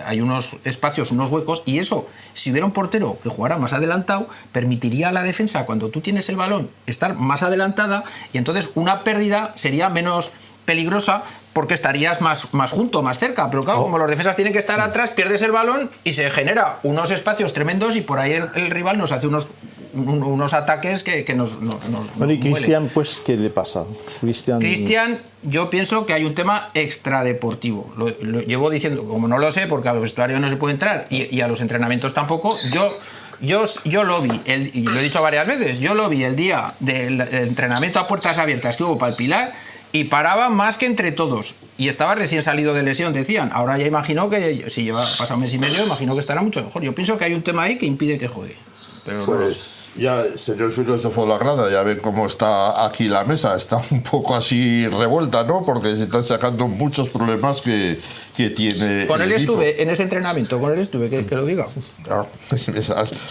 Speaker 9: hay unos espacios, unos huecos, y eso, si hubiera un portero que jugara más adelantado, permitiría a la defensa, cuando tú tienes el balón, estar más adelantada, y entonces una pérdida sería menos peligrosa porque estarías más junto, más cerca. Pero claro, como los defensas tienen que estar atrás, pierdes el balón y se genera unos espacios tremendos y por ahí el rival nos hace unos ataques que nos
Speaker 10: bueno, y Cristian, pues, ¿qué le pasa?
Speaker 9: Cristian, yo pienso que hay un tema extradeportivo. Lo llevo diciendo, como no lo sé, porque a los vestuarios no se puede entrar y a los entrenamientos tampoco. Yo lo vi, y lo he dicho varias veces, yo lo vi el día del entrenamiento a puertas abiertas que hubo para el Pilar, y paraba más que entre todos. Y estaba recién salido de lesión, decían. Ahora ya imagino que, si lleva pasado 1 mes y medio, imagino que estará mucho mejor. Yo pienso que hay un tema ahí que impide que juegue. Pero
Speaker 6: pues ya, señor filósofo de la grada, ya ve cómo está aquí la mesa. Está un poco así revuelta, ¿no? Porque se están sacando muchos problemas que tiene.
Speaker 9: Con él estuve en ese entrenamiento, que lo diga.
Speaker 6: Claro,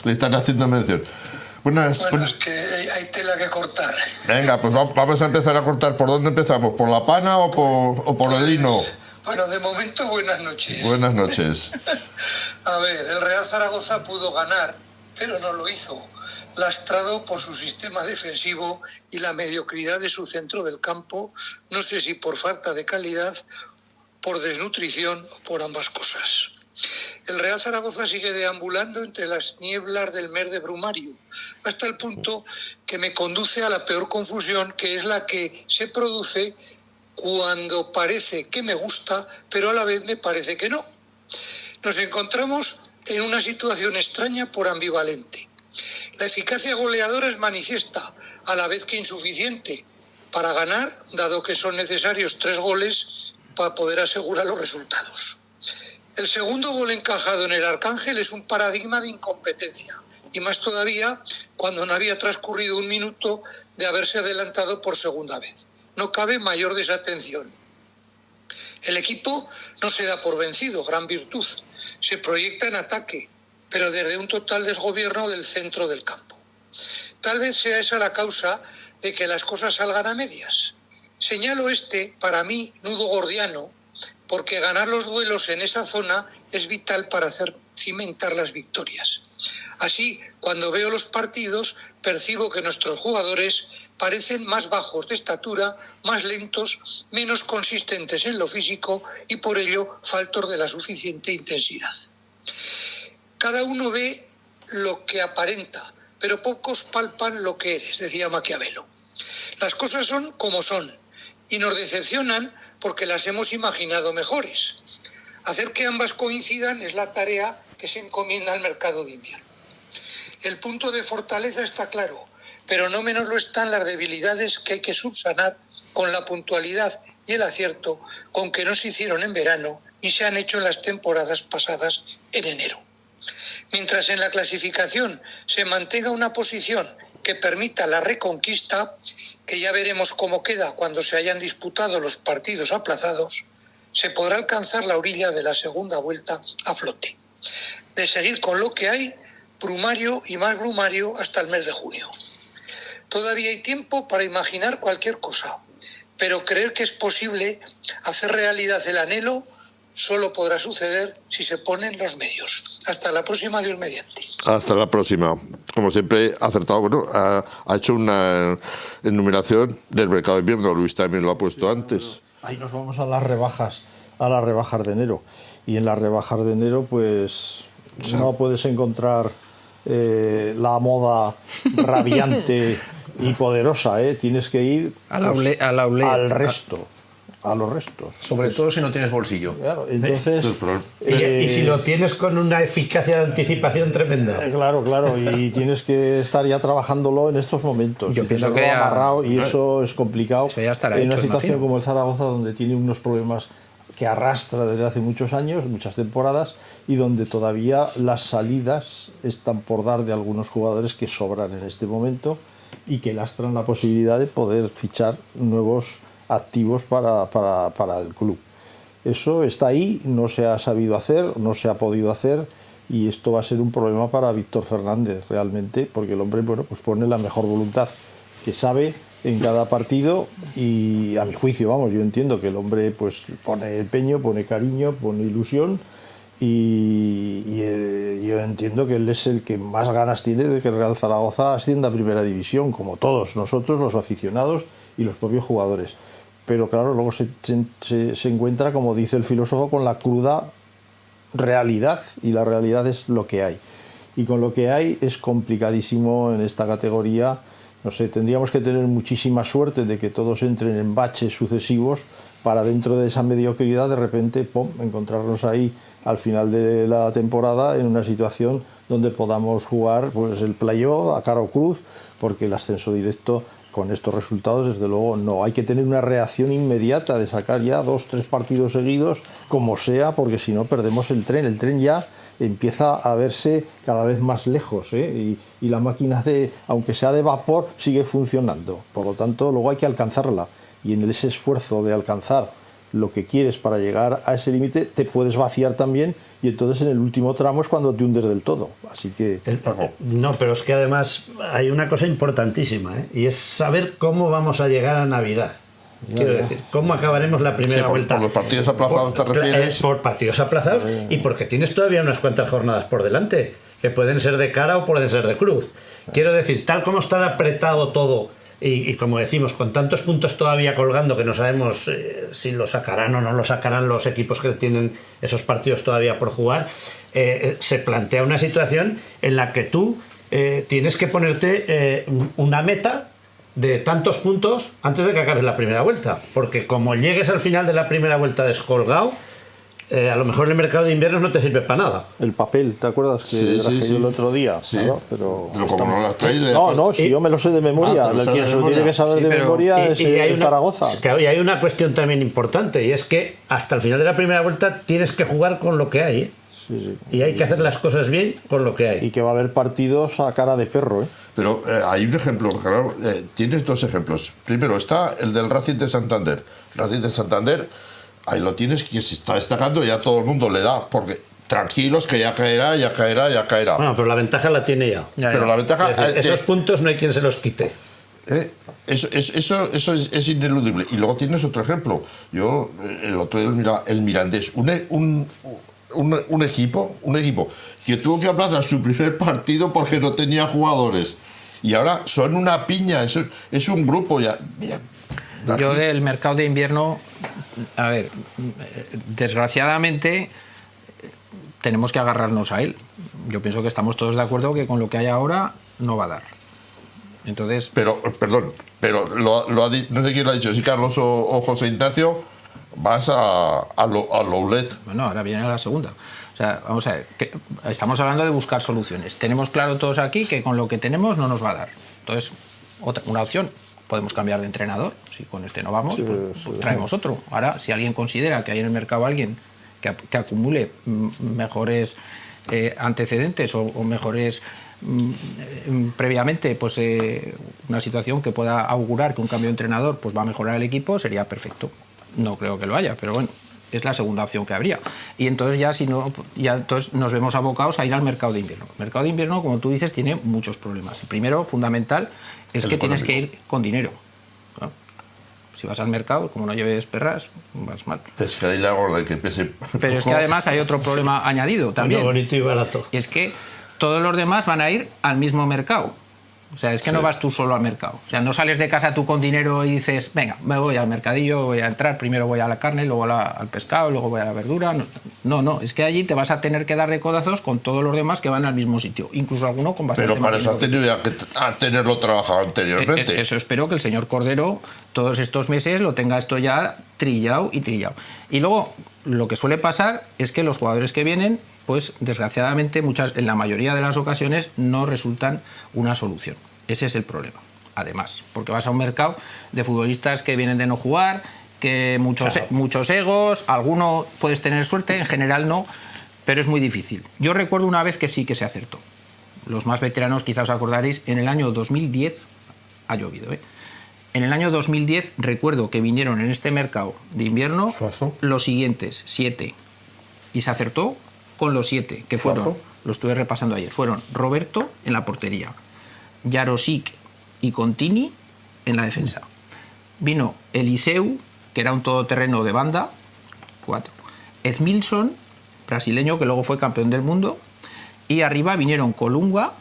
Speaker 6: le están haciendo mención.
Speaker 11: Bueno, es que hay tela que cortar.
Speaker 6: Venga, pues vamos a empezar a cortar. ¿Por dónde empezamos? ¿Por la pana o por el lino?
Speaker 11: Bueno, de momento, buenas noches.
Speaker 6: Buenas noches.
Speaker 11: A ver, el Real Zaragoza pudo ganar, pero no lo hizo. Lastrado por su sistema defensivo y la mediocridad de su centro del campo, no sé si por falta de calidad, por desnutrición o por ambas cosas. El Real Zaragoza sigue deambulando entre las nieblas del mes de Brumario, hasta el punto que me conduce a la peor confusión, que es la que se produce cuando parece que me gusta, pero a la vez me parece que no. Nos encontramos en una situación extraña por ambivalente. La eficacia goleadora es manifiesta, a la vez que insuficiente para ganar, dado que son necesarios 3 goles para poder asegurar los resultados. El segundo gol encajado en el Arcángel es un paradigma de incompetencia, y más todavía cuando no había transcurrido 1 minuto de haberse adelantado por segunda vez. No cabe mayor desatención. El equipo no se da por vencido, gran virtud. Se proyecta en ataque, pero desde un total desgobierno del centro del campo. Tal vez sea esa la causa de que las cosas salgan a medias. Señalo para mí, nudo gordiano, porque ganar los duelos en esa zona es vital para hacer cimentar las victorias. Así, cuando veo los partidos, percibo que nuestros jugadores parecen más bajos de estatura, más lentos, menos consistentes en lo físico y por ello faltos de la suficiente intensidad. Cada uno ve lo que aparenta, pero pocos palpan lo que eres, decía Maquiavelo. Las cosas son como son y nos decepcionan porque las hemos imaginado mejores. Hacer que ambas coincidan es la tarea que se encomienda al mercado de invierno. El punto de fortaleza está claro, pero no menos lo están las debilidades que hay que subsanar con la puntualidad y el acierto con que no se hicieron en verano y se han hecho en las temporadas pasadas en enero. Mientras en la clasificación se mantenga una posición que permita la reconquista, que ya veremos cómo queda cuando se hayan disputado los partidos aplazados, se podrá alcanzar la orilla de la segunda vuelta a flote. De seguir con lo que hay, brumario y más brumario hasta el mes de junio. Todavía hay tiempo para imaginar cualquier cosa, pero creer que es posible hacer realidad el anhelo solo podrá suceder si se ponen los medios. Hasta la próxima, Dios mediante.
Speaker 6: Hasta la próxima. Como siempre, acertado. Bueno, ha hecho una enumeración del mercado de invierno. Luis también lo ha puesto antes.
Speaker 10: Ahí nos vamos a las rebajas de enero. Y en las rebajas de enero, pues no puedes encontrar la moda radiante y poderosa, ¿eh? Tienes que ir al resto. A los restos.
Speaker 7: Sobre todo si no tienes bolsillo.
Speaker 10: Claro, entonces...
Speaker 8: Y si lo tienes con una eficacia de anticipación tremenda.
Speaker 10: Claro, y tienes que estar ya trabajándolo en estos momentos.
Speaker 9: Yo pienso que
Speaker 10: amarrado y eso es complicado.
Speaker 9: Eso ya estará
Speaker 10: en
Speaker 9: hecho,
Speaker 10: una situación
Speaker 9: imagino.
Speaker 10: como el Zaragoza, donde tiene unos problemas que arrastra desde hace muchos años, muchas temporadas, y donde todavía las salidas están por dar de algunos jugadores que sobran en este momento y que lastran la posibilidad de poder fichar nuevos activos para el club. Eso está ahí, no se ha sabido hacer, no se ha podido hacer, y esto va a ser un problema para Víctor Fernández realmente, porque el hombre, bueno, pues pone la mejor voluntad que sabe en cada partido, y a mi juicio, vamos, yo entiendo que el hombre pues pone empeño, pone cariño, pone ilusión, y yo entiendo que él es el que más ganas tiene de que el Real Zaragoza ascienda a Primera División, como todos nosotros, los aficionados y los propios jugadores. Pero claro, luego se encuentra, como dice el filósofo, con la cruda realidad, y la realidad es lo que hay. Y con lo que hay es complicadísimo en esta categoría. No sé, tendríamos que tener muchísima suerte de que todos entren en baches sucesivos para, dentro de esa mediocridad, de repente, encontrarnos ahí al final de la temporada en una situación donde podamos jugar pues el playoff a cara o cruz, porque el ascenso directo con estos resultados, desde luego, no. Hay que tener una reacción inmediata de sacar ya 2-3 partidos seguidos, como sea, porque si no perdemos el tren. El tren ya empieza a verse cada vez más lejos, ¿eh? Y la máquina, aunque sea de vapor, sigue funcionando. Por lo tanto, luego hay que alcanzarla. Y en ese esfuerzo de alcanzar lo que quieres para llegar a ese límite, te puedes vaciar también, y entonces en el último tramo es cuando te hundes del todo. Así que...
Speaker 8: No, pero es que además hay una cosa importantísima, ¿eh? Y es saber cómo vamos a llegar a Navidad. Quiero decir, ¿cómo acabaremos la primera vuelta?
Speaker 6: ¿Por los partidos aplazados te refieres?
Speaker 8: Por partidos aplazados, y porque tienes todavía unas cuantas jornadas por delante, que pueden ser de cara o pueden ser de cruz. Quiero decir, tal como está apretado todo, y como decimos, con tantos puntos todavía colgando que no sabemos si lo sacarán o no lo sacarán los equipos que tienen esos partidos todavía por jugar, se plantea una situación en la que tú tienes que ponerte una meta de tantos puntos antes de que acabes la primera vuelta, porque como llegues al final de la primera vuelta descolgado, a lo mejor el mercado de invierno no te sirve para nada.
Speaker 10: El papel, ¿te acuerdas que traje yo el otro día?
Speaker 6: Sí.
Speaker 10: ¿no? Pero
Speaker 6: como no lo has traído...
Speaker 10: No, si yo me lo sé de memoria. Quien se lo tiene que saber de memoria es Zaragoza.
Speaker 8: Y hay una cuestión también importante, y es que hasta el final de la primera vuelta tienes que jugar con lo que hay, ¿eh?
Speaker 10: Sí.
Speaker 8: Y hay que hacer las cosas bien con lo que hay.
Speaker 10: Y que va a haber partidos a cara de perro, ¿eh?
Speaker 6: Pero hay un ejemplo, claro, tienes dos ejemplos. Primero está el del Racing de Santander. Racing de Santander, ahí lo tienes, que se está destacando, ya todo el mundo le da, porque tranquilos que ya caerá.
Speaker 8: Bueno, pero la ventaja la tiene ya.
Speaker 6: Pero la ventaja...
Speaker 8: Es decir, esos puntos no hay quien se los quite.
Speaker 6: Eso es ineludible. Y luego tienes otro ejemplo. Yo, el otro día, el Mirandés, un equipo que tuvo que aplazar su primer partido porque no tenía jugadores, y ahora son una piña, es un grupo ya. Mira,
Speaker 9: yo del mercado de invierno, a ver, desgraciadamente tenemos que agarrarnos a él. Yo pienso que estamos todos de acuerdo que con lo que hay ahora no va a dar. Entonces,
Speaker 6: pero no sé quién lo ha dicho, si Carlos o José Ignacio, vas a Loulet.
Speaker 9: Bueno, ahora viene la segunda. O sea, vamos a ver, estamos hablando de buscar soluciones. Tenemos claro todos aquí que con lo que tenemos no nos va a dar. Entonces, una opción, podemos cambiar de entrenador. Si con este no vamos, pues traemos otro. Ahora, si alguien considera que hay en el mercado alguien que acumule mejores antecedentes o mejores previamente, pues una situación que pueda augurar que un cambio de entrenador pues va a mejorar el equipo, sería perfecto. No creo que lo haya, pero bueno, es la segunda opción que habría. Y entonces entonces nos vemos abocados a ir al mercado de invierno. El mercado de invierno, como tú dices, tiene muchos problemas. El primero, fundamental, es que tienes que ir con dinero. ¿No? Si vas al mercado, como no lleves perras, vas mal.
Speaker 6: Pescadilla gorda que pese.
Speaker 9: Pero es que además hay otro problema añadido también.
Speaker 8: Bueno, bonito y barato.
Speaker 9: Es que todos los demás van a ir al mismo mercado. O sea, es que no vas tú solo al mercado. O sea, no sales de casa tú con dinero y dices, venga, me voy al mercadillo, voy a entrar, primero voy a la carne, luego al pescado, luego voy a la verdura. No, es que allí te vas a tener que dar de codazos con todos los demás que van al mismo sitio, incluso alguno con bastante.
Speaker 6: Pero para eso has tenido ya que tenerlo trabajado anteriormente.
Speaker 9: Eso espero que el señor Cordero todos estos meses lo tenga esto ya trillado y trillado. Y luego, lo que suele pasar es que los jugadores que vienen, pues desgraciadamente en la mayoría de las ocasiones no resultan una solución. Ese es el problema, además, porque vas a un mercado de futbolistas que vienen de no jugar, que muchos egos, alguno puedes tener suerte, en general no, pero es muy difícil. Yo recuerdo una vez que sí que se acertó. Los más veteranos quizás os acordaréis, en el año 2010, ha llovido, ¿eh? En el año 2010 recuerdo que vinieron en este mercado de invierno los siguientes 7 y se acertó con los 7, que fueron, lo estuve repasando ayer, fueron Roberto en la portería, Jarosik y Contini en la defensa. Vino Eliseu, que era un todoterreno de banda, 4. Edmilson, brasileño, que luego fue campeón del mundo, y arriba vinieron Colunga,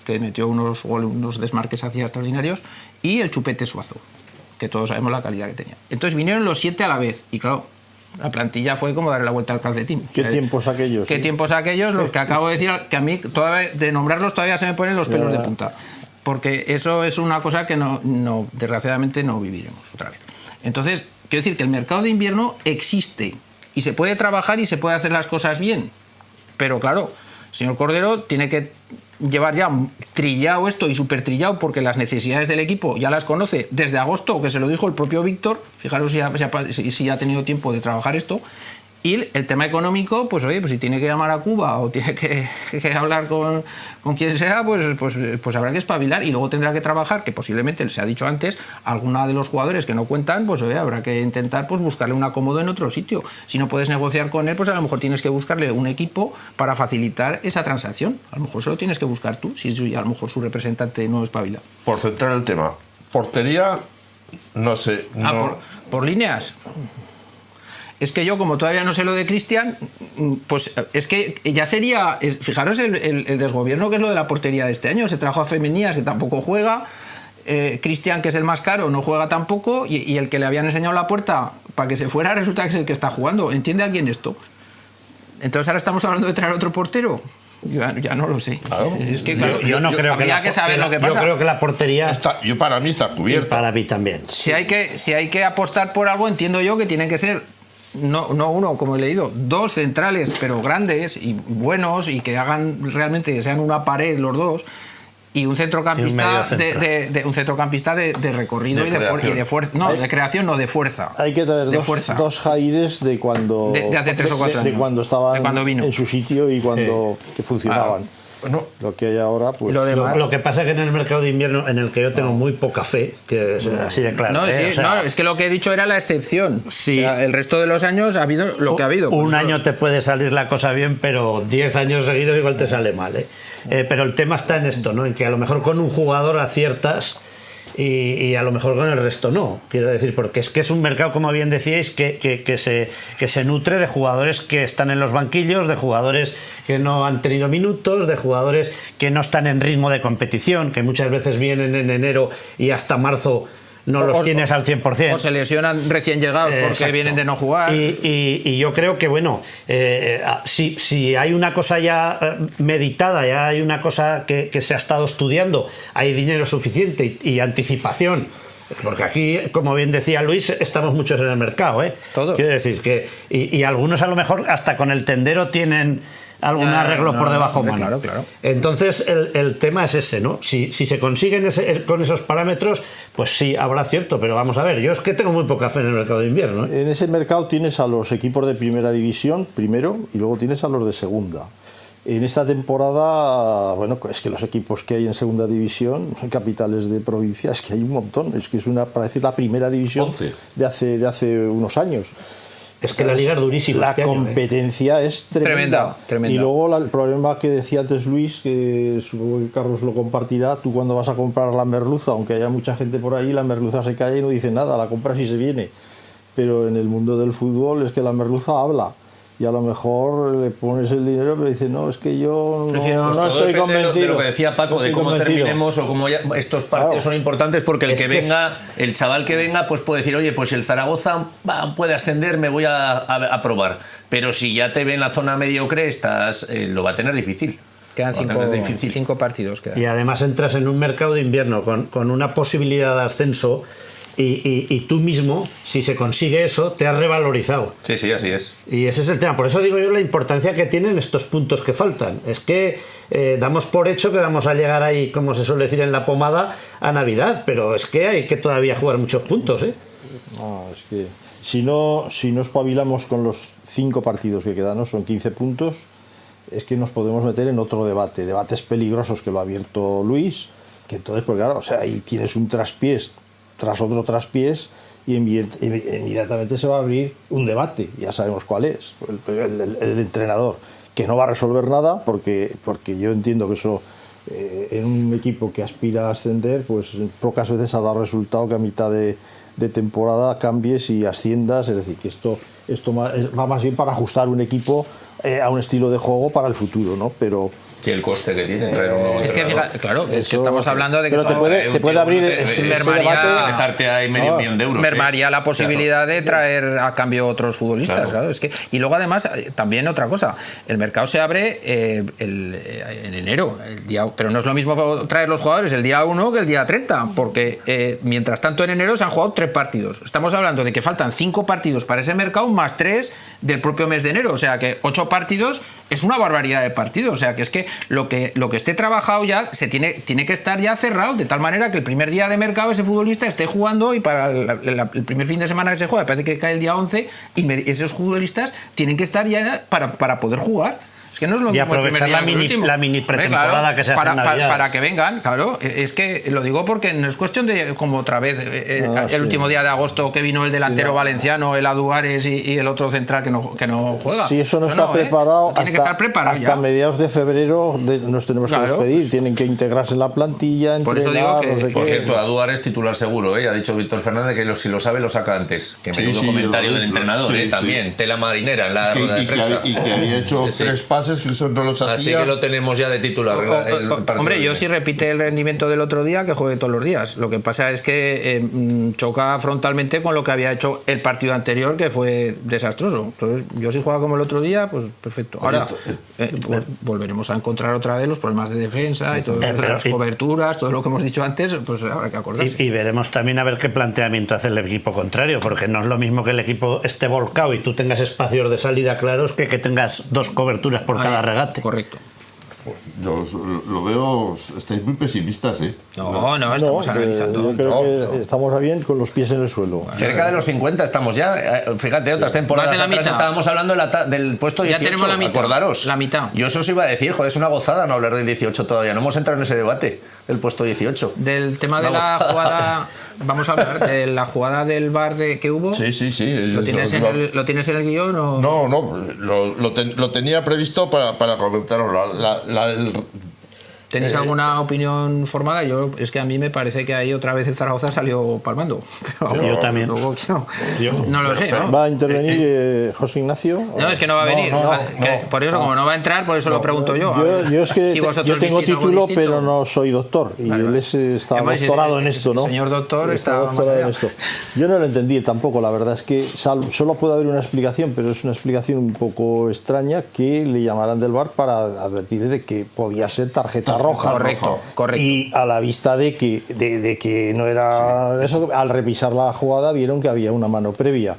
Speaker 9: que metió unos desmarques hacia extraordinarios, y el Chupete Suazo, que todos sabemos la calidad que tenía. Entonces vinieron los 7 a la vez, y claro, la plantilla fue como darle la vuelta al calcetín.
Speaker 10: ¿Qué tiempos aquellos?
Speaker 9: ¿Qué tiempos aquellos? Los que acabo de decir, que a mí todavía, de nombrarlos todavía se me ponen los pelos de punta. Porque eso es una cosa que no, desgraciadamente no viviremos otra vez. Entonces, quiero decir que el mercado de invierno existe y se puede trabajar y se puede hacer las cosas bien. Pero claro, el señor Cordero tiene que llevar ya trillado esto y súper trillado, porque las necesidades del equipo ya las conoce desde agosto, que se lo dijo el propio Víctor. Fijaros si ha tenido tiempo de trabajar esto. Y el tema económico, pues oye, pues si tiene que llamar a Cuba o tiene que hablar con quien sea, pues habrá que espabilar, y luego tendrá que trabajar, que posiblemente, se ha dicho antes, alguna de los jugadores que no cuentan, pues oye, habrá que intentar pues buscarle un acomodo en otro sitio. Si no puedes negociar con él, pues a lo mejor tienes que buscarle un equipo para facilitar esa transacción. A lo mejor se lo tienes que buscar tú, si a lo mejor su representante no espabila.
Speaker 6: Por centrar el tema, portería, no sé. No...
Speaker 9: ¿Por líneas? Es que yo, como todavía no sé lo de Cristian, pues es que ya sería... Fijaros el desgobierno que es lo de la portería de este año. Se trajo a Femenías, que tampoco juega. Cristian, que es el más caro, no juega tampoco. Y el que le habían enseñado la puerta para que se fuera, resulta que es el que está jugando. ¿Entiende alguien esto? Entonces ahora estamos hablando de traer otro portero. Ya no lo sé. Claro. Es que claro,
Speaker 8: yo no creo
Speaker 9: habría que saber lo que pasa.
Speaker 8: Yo creo que la portería
Speaker 6: para mí está cubierta.
Speaker 8: Para mí también.
Speaker 9: Si hay que apostar por algo, entiendo yo que tienen que ser no uno, como he leído, 2 centrales, pero grandes y buenos, y que hagan realmente, que sean una pared los dos, y un centrocampista un centrocampista de recorrido y de fuerza. No, de creación, no, de fuerza.
Speaker 10: Hay que traer dos Jaires de cuando
Speaker 9: de hace 3 o 4 años.
Speaker 10: De cuando estaban en su sitio y cuando que funcionaban. Bueno, lo que hay ahora, pues...
Speaker 8: Lo que pasa es que en el mercado de invierno, en el que yo tengo muy poca fe, que es así de claro.
Speaker 9: No, es que lo que he dicho era la excepción. Sí. O sea, el resto de los años ha habido lo que ha habido.
Speaker 8: Un año te puede salir la cosa bien, pero 10 años seguidos igual te sale mal, ¿eh? Pero el tema está en esto, ¿no? En que a lo mejor con un jugador aciertas y a lo mejor con el resto no. Quiero decir, porque es que es un mercado, como bien decíais, que se nutre de jugadores que están en los banquillos, de jugadores que no han tenido minutos, de jugadores que no están en ritmo de competición, que muchas veces vienen en enero y hasta marzo no los tienes al 100%.
Speaker 9: O se lesionan recién llegados porque vienen de no jugar.
Speaker 8: Y yo creo que, bueno, si hay una cosa ya meditada, ya hay una cosa que se ha estado estudiando, hay dinero suficiente y anticipación, porque aquí, como bien decía Luis, estamos muchos en el mercado, ¿eh?
Speaker 9: Todos.
Speaker 8: Quiero decir que y algunos a lo mejor hasta con el tendero tienen algún arreglo por debajo mano.
Speaker 9: Claro.
Speaker 8: Entonces el tema es ese, ¿no? Si se consiguen con esos parámetros, pues sí, habrá cierto, pero vamos a ver, yo es que tengo muy poca fe en el mercado de invierno, ¿eh?
Speaker 10: En ese mercado tienes a los equipos de primera división primero y luego tienes a los de segunda. En esta temporada, bueno, es que los equipos que hay en segunda división, en capitales de provincia, es que hay un montón, es que parece la primera división de hace unos años.
Speaker 8: Es que la liga es durísima.
Speaker 10: La competencia es tremenda.
Speaker 9: Tremenda.
Speaker 10: Y luego el problema que decía antes Luis, que supongo que Carlos lo compartirá, tú cuando vas a comprar la merluza, aunque haya mucha gente por ahí, la merluza se calla y no dice nada, la compras y se viene. Pero en el mundo del fútbol es que la merluza habla. Y a lo mejor le pones el dinero, pero dice, no, es que yo no estoy convencido.
Speaker 7: De lo que decía Paco, de cómo terminemos o cómo estos partidos son importantes, porque el chaval que venga, pues puede decir, oye, pues el Zaragoza puede ascender, me voy a probar. Pero si ya te ve en la zona mediocre, lo va a tener difícil.
Speaker 9: Quedan 5 partidos.
Speaker 8: Y además entras en un mercado de invierno con una posibilidad de ascenso. Y tú mismo, si se consigue eso, te has revalorizado.
Speaker 7: Sí, así es.
Speaker 8: Y ese es el tema. Por eso digo yo la importancia que tienen estos puntos que faltan. Es que damos por hecho que vamos a llegar ahí, como se suele decir en la pomada, a Navidad. Pero es que hay que todavía jugar muchos puntos, ¿eh?
Speaker 10: No, es que si no espabilamos con los 5 partidos que quedan, ¿no? Son 15 puntos, es que nos podemos meter en otro debate. Debates peligrosos que lo ha abierto Luis, que entonces, pues claro, o sea, ahí tienes un traspiés tras otro traspiés y inmediatamente se va a abrir un debate, ya sabemos cuál es, el entrenador, que no va a resolver nada porque yo entiendo que eso en un equipo que aspira a ascender, pues pocas veces ha dado resultado que a mitad de temporada cambies y asciendas, es decir, que esto va más bien para ajustar un equipo a un estilo de juego para el futuro, ¿no? Pero
Speaker 7: y el coste que tiene traer un nuevo
Speaker 9: es que fíjate, claro, es que estamos hablando de que
Speaker 10: te puede abrir
Speaker 7: dejarte ahí medio millón de euros.
Speaker 9: Mermaría la posibilidad de traer a cambio otros futbolistas, claro. Es que, y luego además también otra cosa, el mercado se abre en enero, pero no es lo mismo traer los jugadores el día 1 que el día 30, porque mientras tanto en enero se han jugado 3 partidos. Estamos hablando de que faltan 5 partidos para ese mercado más 3 del propio mes de enero, o sea que 8 partidos es una barbaridad de partidos, o sea que es que lo que esté trabajado ya tiene que estar ya cerrado, de tal manera que el primer día de mercado ese futbolista esté jugando y para el primer fin de semana que se juega, parece que cae el día 11 y esos futbolistas tienen que estar ya para poder jugar. Es que no es lo mismo el primer día
Speaker 8: la mini pretemporada, claro, que se hace en Navidad.
Speaker 9: Para que vengan, claro. Es que lo digo porque no es cuestión de, como otra vez, el último día de agosto que vino el delantero valenciano, el Aduares y el otro central que no juega.
Speaker 10: Si eso no está preparado, hasta mediados de febrero nos tenemos que despedir. Tienen que integrarse en la plantilla,
Speaker 9: por eso digo que,
Speaker 7: por cierto, Aduares titular seguro, ha dicho Víctor Fernández que si lo sabe lo saca antes. Que menudo comentario del entrenador, también. Tela marinera en la rueda de prensa.
Speaker 6: Y que había hecho 3 pases que eso no los hacía.
Speaker 7: Así que lo tenemos ya de titular.
Speaker 9: Hombre, yo sí repite el rendimiento del otro día, que juegue todos los días. Lo que pasa es que choca frontalmente con lo que había hecho el partido anterior, que fue desastroso. Entonces, yo si juega como el otro día, pues perfecto. Ahora volveremos a encontrar otra vez los problemas de defensa y todas las coberturas, todo lo que hemos dicho antes, pues habrá que acordarse.
Speaker 8: Y veremos también a ver qué planteamiento hace el equipo contrario, porque no es lo mismo que el equipo esté volcado y tú tengas espacios de salida claros que tengas 2 coberturas por cada regate.
Speaker 9: Correcto.
Speaker 6: Yo lo veo, estáis muy pesimistas, ¿eh?
Speaker 9: No, estamos analizando.
Speaker 10: Yo creo que estamos bien con los pies en el suelo.
Speaker 7: Cerca de los 50 estamos ya. Fíjate, otras temporadas atrás estábamos hablando del puesto 18.
Speaker 9: Ya tenemos la mitad.
Speaker 7: Acordaros.
Speaker 9: La mitad.
Speaker 7: Yo eso os iba a decir, joder, es una gozada no hablar del 18 todavía. No hemos entrado en ese debate del puesto 18.
Speaker 9: Del tema de la jugada. Vamos a hablar de la jugada del VAR que hubo.
Speaker 6: Sí.
Speaker 9: ¿Lo tienes en el guión? O?
Speaker 6: No, lo tenía previsto para comentaros.
Speaker 9: ¿Tenéis alguna opinión formada? Es que a mí me parece que ahí otra vez el Zaragoza salió palmando.
Speaker 8: Pero yo también.
Speaker 9: No lo sé, ¿no?
Speaker 10: ¿Va a intervenir José Ignacio?
Speaker 9: No, es que no va a venir. Por eso, como no va a entrar, por eso lo pregunto yo.
Speaker 10: Yo es que yo tengo título, pero no soy doctor. Y él está doctorado en esto, ¿no?
Speaker 9: El señor doctor está más allá.
Speaker 10: Yo no lo entendí tampoco, la verdad es que solo puede haber una explicación, pero es una explicación un poco extraña, que le llamarán del VAR para advertir de que podía ser tarjeta roja.
Speaker 9: Correcto.
Speaker 10: Y a la vista de que no era eso, al revisar la jugada vieron que había una mano previa,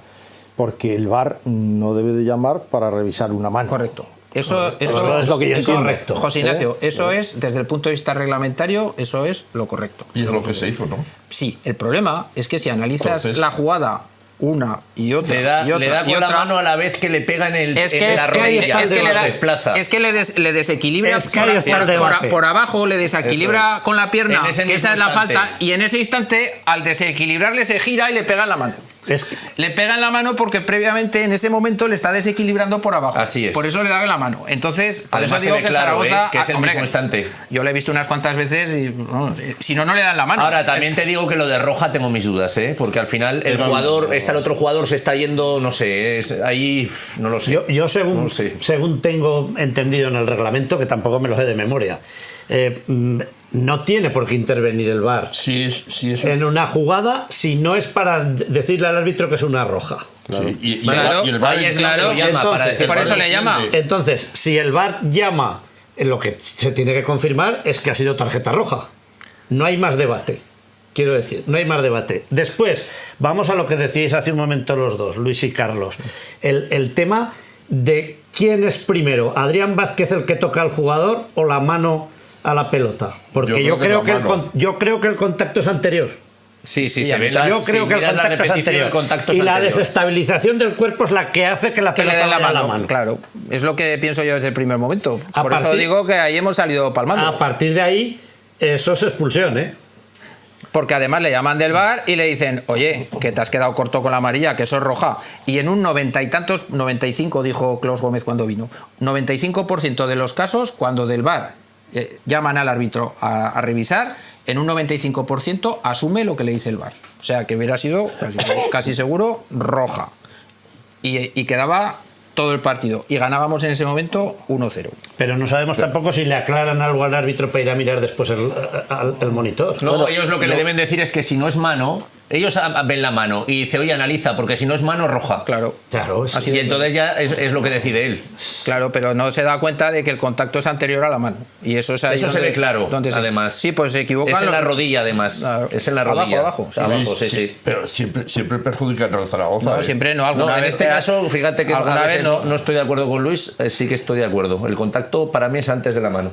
Speaker 10: porque el VAR no debe de llamar para revisar una mano.
Speaker 9: Correcto. Eso es lo que yo entiendo. Correcto. José Ignacio, eso es, desde el punto de vista reglamentario, eso es lo correcto.
Speaker 6: Y es lo que se hizo, ¿no?
Speaker 9: Sí, el problema es que si analizas la jugada una y otra
Speaker 7: le da con la mano a la vez que le pega en la rodilla, desplaza.
Speaker 9: Es que le desequilibra por abajo, le desequilibra con la pierna, que esa es la falta, y en ese instante, al desequilibrarle, se gira y le pega en la mano. Le pega en la mano porque previamente en ese momento le está desequilibrando por abajo.
Speaker 7: Así es.
Speaker 9: Por eso le da en la mano. Entonces, por
Speaker 7: Además,
Speaker 9: eso digo
Speaker 7: se ve
Speaker 9: que
Speaker 7: claro,
Speaker 9: Zaragoza,
Speaker 7: que es el mismo instante.
Speaker 9: Yo lo he visto unas cuantas veces y si no, no le dan la mano.
Speaker 7: Ahora, también te digo que lo de Roja tengo mis dudas, porque al final el otro jugador se está yendo, no sé, ahí no lo sé.
Speaker 8: Yo según tengo entendido en el reglamento, que tampoco me lo sé de memoria, no tiene por qué intervenir el VAR en una jugada si no es para decirle al árbitro que es una roja.
Speaker 6: Claro. Sí, y el VAR
Speaker 8: por eso le llama. Entonces, si el VAR llama, lo que se tiene que confirmar es que ha sido tarjeta roja. No hay más debate. Quiero decir, no hay más debate. Después, vamos a lo que decíais hace un momento los dos, Luis y Carlos. El tema de quién es primero, Adrián Vázquez el que toca al jugador o la mano a la pelota. Porque yo creo que el contacto es anterior.
Speaker 7: Sí,
Speaker 8: yo creo que el contacto es anterior. Y la desestabilización del cuerpo es la que hace que la pelota vaya a la mano.
Speaker 9: Claro, es lo que pienso yo desde el primer momento. Por eso digo que ahí hemos salido palmando.
Speaker 8: A partir de ahí, eso es expulsión,
Speaker 9: Porque además le llaman del VAR y le dicen, oye, que te has quedado corto con la amarilla, que eso es roja. Y en un 90 y tantos, 95 dijo Klaus Gómez cuando vino, 95% de los casos, cuando del VAR llaman al árbitro a revisar, en un 95% asume lo que le dice el VAR. O sea, que hubiera sido casi seguro roja. Y quedaba todo el partido. Y ganábamos en ese momento 1-0.
Speaker 8: Pero no sabemos tampoco si le aclaran algo al árbitro para ir a mirar después el monitor.
Speaker 7: No, bueno, ellos lo que le deben decir es que si no es mano, ellos ven la mano y dice, oye, analiza, porque si no es mano, roja.
Speaker 9: Claro.
Speaker 8: Sí.
Speaker 7: Y entonces ya es lo que decide él.
Speaker 9: Claro, pero no se da cuenta de que el contacto es anterior a la mano. Y eso es ahí
Speaker 7: se ve claro, además.
Speaker 9: Sí, pues se equivocan.
Speaker 7: Es en la rodilla, además.
Speaker 9: Claro.
Speaker 7: Es en la rodilla.
Speaker 9: Abajo.
Speaker 6: Sí. Pero siempre perjudican al Zaragoza.
Speaker 9: No, siempre no. Alguna vez
Speaker 7: en este caso, fíjate que alguna vez no estoy de acuerdo con Luis, sí que estoy de acuerdo. El contacto para mí es antes de la mano.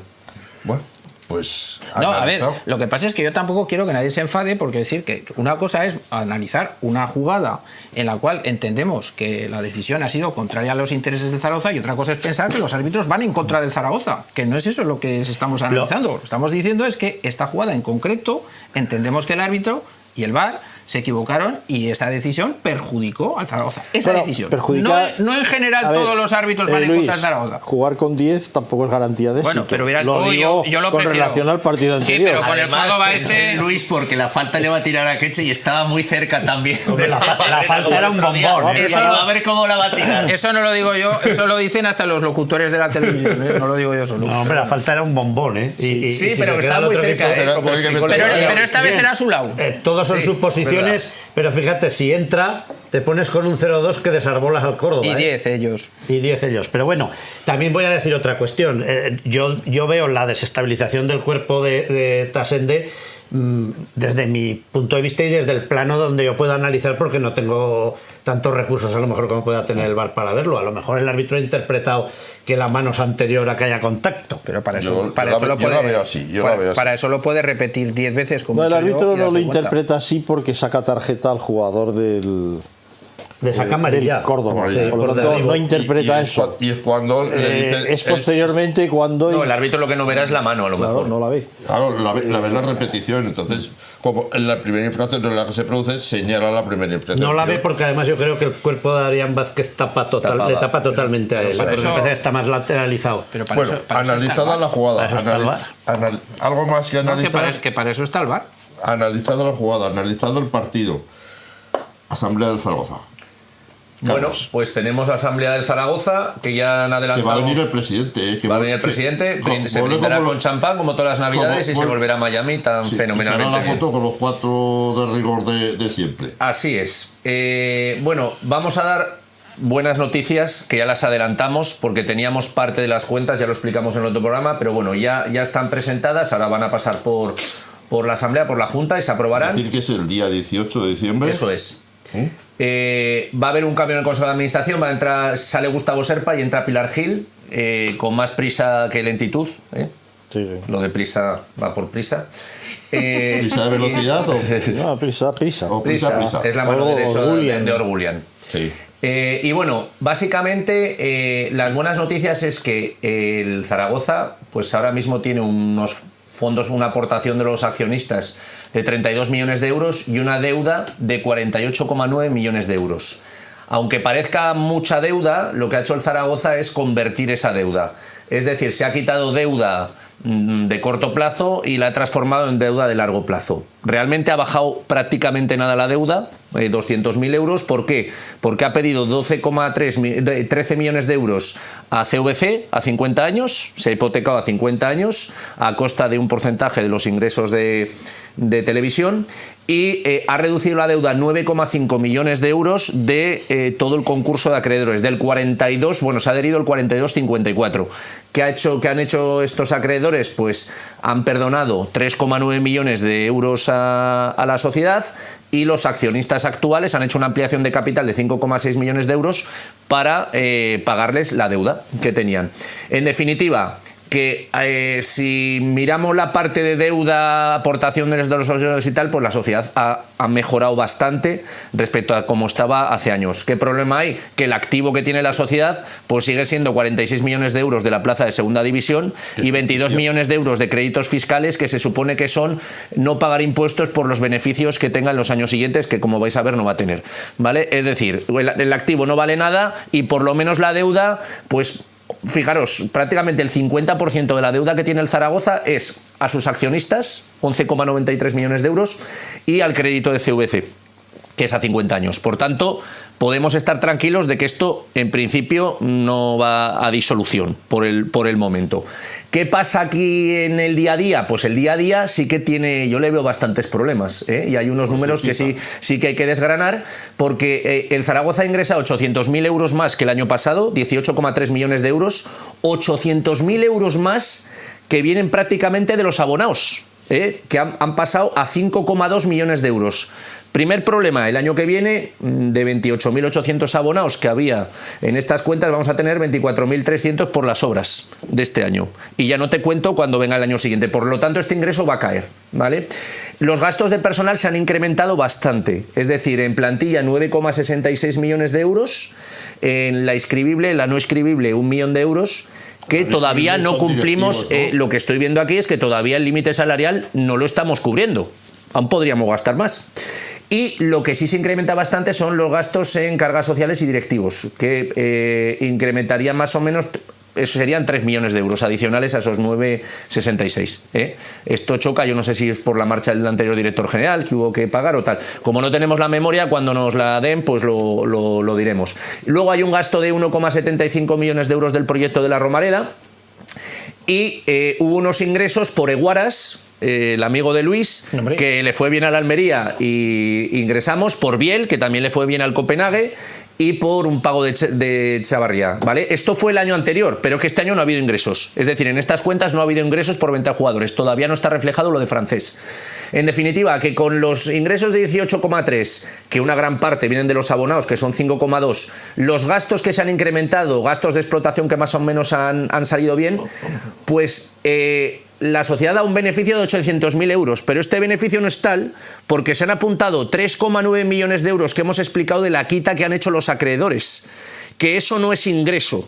Speaker 6: Bueno, pues...
Speaker 9: No, a ver, lo que pasa es que yo tampoco quiero que nadie se enfade, porque decir que una cosa es analizar una jugada en la cual entendemos que la decisión ha sido contraria a los intereses del Zaragoza, y otra cosa es pensar que los árbitros van en contra del Zaragoza, que no es eso lo que estamos analizando. Lo que estamos diciendo es que esta jugada en concreto entendemos que el árbitro y el VAR se equivocaron y esa decisión perjudicó al Zaragoza. Esa decisión. No en general todos los árbitros van en contra del Zaragoza.
Speaker 10: Jugar con 10 tampoco es garantía de éxito.
Speaker 9: Bueno, pero verás,
Speaker 10: yo lo
Speaker 9: prefiero.
Speaker 10: Con relación al partido anterior.
Speaker 9: Sí, pero con
Speaker 7: además,
Speaker 9: el Córdoba
Speaker 7: Luis, porque la falta le va a tirar a Queche y estaba muy cerca también.
Speaker 8: La falta era un bombón.
Speaker 7: Eso a ver cómo la va a tirar.
Speaker 9: Eso no lo digo yo, eso lo dicen hasta los locutores de la televisión, no lo digo yo solo.
Speaker 8: No, hombre, la falta era un bombón,
Speaker 7: Sí, pero está muy cerca.
Speaker 9: Pero esta vez era a su lado.
Speaker 8: Todos son suposiciones, pero fíjate, si entra, te pones con un 0-2 que desarbolas al Córdoba.
Speaker 9: Y 10 ellos.
Speaker 8: Y 10 ellos. Pero bueno, también voy a decir otra cuestión. Yo veo la desestabilización del cuerpo de Tasende desde mi punto de vista y desde el plano donde yo puedo analizar, porque no tengo tantos recursos a lo mejor como pueda tener el VAR para verlo. A lo mejor el árbitro ha interpretado que la mano es anterior a que haya contacto.
Speaker 9: Pero para eso lo puede repetir 10 veces. Como
Speaker 10: el árbitro no lo interpreta así porque saca tarjeta al jugador
Speaker 8: de saca amarilla.
Speaker 10: Córdoba. Por lo tanto, no interpreta eso.
Speaker 6: Y es cuando le dicen,
Speaker 10: es posteriormente cuando...
Speaker 7: No, el árbitro lo que no verá es la mano, a lo mejor.
Speaker 10: No la ve.
Speaker 6: Claro, la ve la repetición. Entonces, como en la primera infracción en la que se produce, señala la primera infracción.
Speaker 8: No la ve porque además yo creo que el cuerpo de Adrián Vázquez le tapa totalmente a él. Por eso está más lateralizado.
Speaker 6: Pero analizada la jugada. Algo más que analizar.
Speaker 9: Que para eso está el VAR.
Speaker 6: Analizada la jugada, analizado el partido. Asamblea del Zaragoza.
Speaker 7: Bueno, pues tenemos la Asamblea del Zaragoza, que ya han adelantado.
Speaker 6: Que va a venir el presidente.
Speaker 7: Va a venir el presidente, se brindará con champán como todas las navidades y se volverá a Miami tan fenomenalmente.
Speaker 6: Será la foto con los 4 de rigor de siempre.
Speaker 7: Así es. Bueno, vamos a dar buenas noticias, que ya las adelantamos porque teníamos parte de las cuentas, ya lo explicamos en el otro programa, pero bueno, ya están presentadas, ahora van a pasar por la Asamblea, por la Junta y se aprobarán.
Speaker 6: Es decir, que es el día 18 de diciembre.
Speaker 7: Eso es. Va a haber un cambio en el Consejo de Administración, sale Gustavo Serpa y entra Pilar Gil, con más prisa que lentitud.
Speaker 10: Sí.
Speaker 7: Lo de prisa va por prisa.
Speaker 6: ¿Prisa de velocidad o...?
Speaker 10: No, prisa.
Speaker 6: O prisa.
Speaker 7: Es la mano derecha de Orgulian.
Speaker 6: Sí.
Speaker 7: Y bueno, básicamente las buenas noticias es que el Zaragoza pues ahora mismo tiene unos fondos, una aportación de los accionistas de 32 millones de euros y una deuda de 48,9 millones de euros. Aunque parezca mucha deuda, lo que ha hecho el Zaragoza es convertir esa deuda. Es decir, se ha quitado deuda de corto plazo y la ha transformado en deuda de largo plazo. Realmente ha bajado prácticamente nada la deuda, 200.000 euros. ¿Por qué? Porque ha pedido 13 millones de euros a CVC a 50 años, se ha hipotecado a 50 años a costa de un porcentaje de los ingresos de televisión, y ha reducido la deuda a 9,5 millones de euros de todo el concurso de acreedores. Del 42, bueno, se ha adherido el 42,54. ¿Qué han hecho estos acreedores? Pues han perdonado 3,9 millones de euros a la sociedad, y los accionistas actuales han hecho una ampliación de capital de 5,6 millones de euros para pagarles la deuda que tenían. En definitiva, que si miramos la parte de deuda, aportaciones de los socios y tal, pues la sociedad ha mejorado bastante respecto a cómo estaba hace años. ¿Qué problema hay? Que el activo que tiene la sociedad pues sigue siendo 46 millones de euros de la plaza de segunda división y 22 millones de euros de créditos fiscales, que se supone que son no pagar impuestos por los beneficios que tenga en los años siguientes, que como vais a ver no va a tener, ¿vale? Es decir, el activo no vale nada y por lo menos la deuda, pues fijaros, prácticamente el 50% de la deuda que tiene el Zaragoza es a sus accionistas, 11,93 millones de euros, y al crédito de CVC, que es a 50 años. Por tanto, podemos estar tranquilos de que esto, en principio, no va a disolución por el momento. ¿Qué pasa aquí en el día a día? Pues el día a día sí que tiene, yo le veo bastantes problemas, y hay unos números que sí que hay que desgranar, porque el Zaragoza ingresa 800.000 euros más que el año pasado, 18,3 millones de euros, 800.000 euros más que vienen prácticamente de los abonados, que han pasado a 5,2 millones de euros. Primer problema, el año que viene, de 28.800 abonados que había en estas cuentas, vamos a tener 24.300 por las obras de este año. Y ya no te cuento cuando venga el año siguiente. Por lo tanto, este ingreso va a caer, ¿vale? Los gastos de personal se han incrementado bastante. Es decir, en plantilla 9,66 millones de euros, en la inscribible, la no inscribible, 1 millón de euros, que todavía no cumplimos. Lo que estoy viendo aquí es que todavía el límite salarial no lo estamos cubriendo. Aún podríamos gastar más. Y lo que sí se incrementa bastante son los gastos en cargas sociales y directivos, que incrementarían más o menos, eso serían 3 millones de euros adicionales a esos 9,66. Esto choca, yo no sé si es por la marcha del anterior director general que hubo que pagar o tal. Como no tenemos la memoria, cuando nos la den, pues lo diremos. Luego hay un gasto de 1,75 millones de euros del proyecto de la Romareda, y hubo unos ingresos por Eguaras, el amigo de Luis, que le fue bien a la Almería y ingresamos, por Biel, que también le fue bien al Copenhague, y por un pago de Chavarría, ¿vale? Esto fue el año anterior, pero que este año no ha habido ingresos. Es decir, en estas cuentas no ha habido ingresos por venta de jugadores. Todavía no está reflejado lo de Francés. En definitiva, que con los ingresos de 18,3, que una gran parte vienen de los abonados, que son 5,2, los gastos que se han incrementado, gastos de explotación que más o menos han salido bien, pues la sociedad da un beneficio de 800.000 euros, pero este beneficio no es tal porque se han apuntado 3,9 millones de euros que hemos explicado de la quita que han hecho los acreedores, que eso no es ingreso,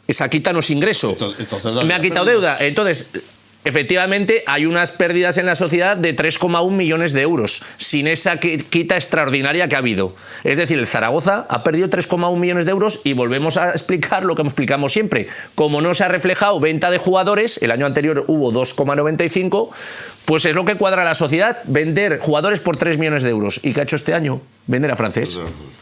Speaker 7: esa quita no es ingreso. Entonces, me ha quitado deuda. Entonces, efectivamente, hay unas pérdidas en la sociedad de 3,1 millones de euros, sin esa quita extraordinaria que ha habido. Es decir, el Zaragoza ha perdido 3,1 millones de euros, y volvemos a explicar lo que explicamos siempre. Como no se ha reflejado venta de jugadores, el año anterior hubo 2,95, pues es lo que cuadra la sociedad, vender jugadores por 3 millones de euros. ¿Y qué ha hecho este año? Vender a Francés.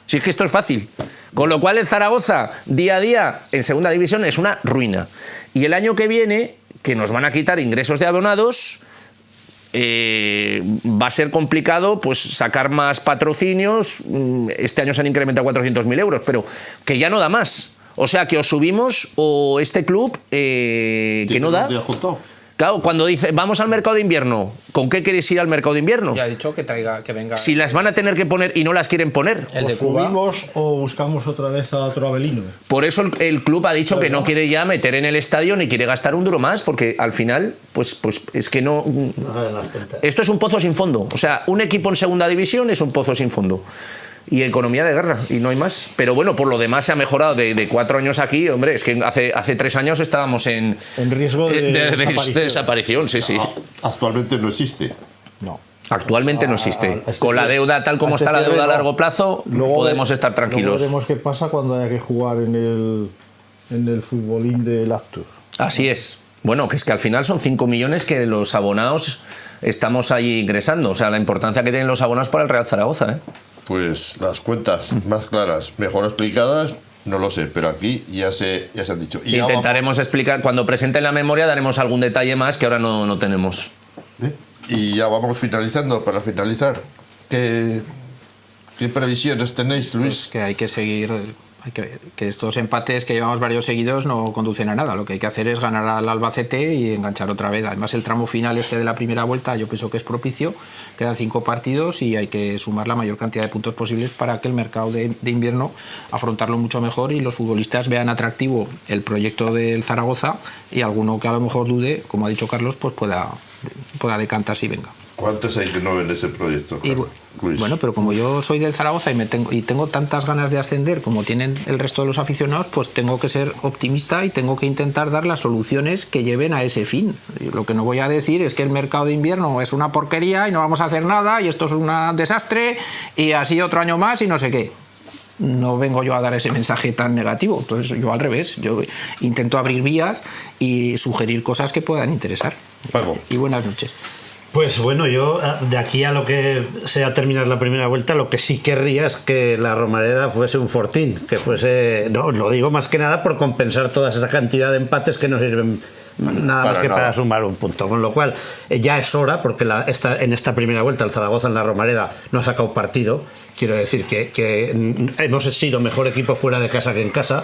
Speaker 7: Si es que esto es fácil. Con lo cual el Zaragoza, día a día, en segunda división, es una ruina. Y el año que viene, que nos van a quitar ingresos de abonados, va a ser complicado pues sacar más patrocinios. Este año se han incrementado 400.000 euros, pero que ya no da más. O sea, que o subimos o este club que no da. Claro, cuando dice vamos al mercado de invierno, ¿con qué queréis ir al mercado de invierno?
Speaker 9: Ya ha dicho que venga.
Speaker 7: Si las van a tener que poner y no las quieren poner.
Speaker 10: El de Cuba. ¿Subimos o buscamos otra vez a otro Avelino?
Speaker 7: Por eso el club ha dicho que no quiere ya meter en el estadio ni quiere gastar un duro más, porque al final, pues es que no. Esto es un pozo sin fondo. O sea, un equipo en segunda división es un pozo sin fondo. y economía de guerra, y no hay más. Pero bueno, por lo demás se ha mejorado de 4 años aquí. Hombre, es que hace 3 años estábamos en
Speaker 10: riesgo de
Speaker 7: desaparición. Sí, sí.
Speaker 6: Actualmente no existe.
Speaker 10: No.
Speaker 7: Actualmente no existe. Con la deuda tal como está la deuda a largo plazo, podemos estar tranquilos.
Speaker 10: Luego veremos qué pasa cuando haya que jugar en el futbolín del Actur.
Speaker 7: Así es. Bueno, que es que al final son 5 millones que los abonados estamos ahí ingresando. O sea, la importancia que tienen los abonados para el Real Zaragoza, ¿eh?
Speaker 6: Pues las cuentas más claras, mejor explicadas, no lo sé, pero aquí ya se han dicho. Y
Speaker 7: intentaremos explicar, cuando presenten la memoria daremos algún detalle más que ahora no tenemos.
Speaker 6: Y ya vamos finalizando. Para finalizar, ¿qué previsiones tenéis, Luis?
Speaker 9: Pues que hay que seguir, que estos empates que llevamos varios seguidos no conducen a nada. Lo que hay que hacer es ganar al Albacete y enganchar otra vez. Además, el tramo final de la primera vuelta yo pienso que es propicio. Quedan 5 partidos y hay que sumar la mayor cantidad de puntos posibles para que el mercado de invierno afrontarlo mucho mejor y los futbolistas vean atractivo el proyecto del Zaragoza, y alguno que a lo mejor dude, como ha dicho Carlos, pues pueda decantarse y venga.
Speaker 6: ¿Cuántos hay que no ven ese proyecto, Luis?
Speaker 9: Bueno, pero como yo soy del Zaragoza y tengo tantas ganas de ascender como tienen el resto de los aficionados, pues tengo que ser optimista y tengo que intentar dar las soluciones que lleven a ese fin. Y lo que no voy a decir es que el mercado de invierno es una porquería y no vamos a hacer nada y esto es un desastre y así otro año más y no sé qué. No vengo yo a dar ese mensaje tan negativo. Entonces yo al revés, yo intento abrir vías y sugerir cosas que puedan interesar.
Speaker 6: Paco.
Speaker 9: Y buenas noches.
Speaker 8: Pues bueno, yo de aquí a lo que sea terminar la primera vuelta, lo que sí querría es que la Romareda fuese un fortín, que fuese, no, lo digo más que nada por compensar toda esa cantidad de empates que no sirven nada más que para sumar un punto, con lo cual ya es hora, porque en esta primera vuelta el Zaragoza en la Romareda no ha sacado partido. Quiero decir que hemos sido mejor equipo fuera de casa que en casa,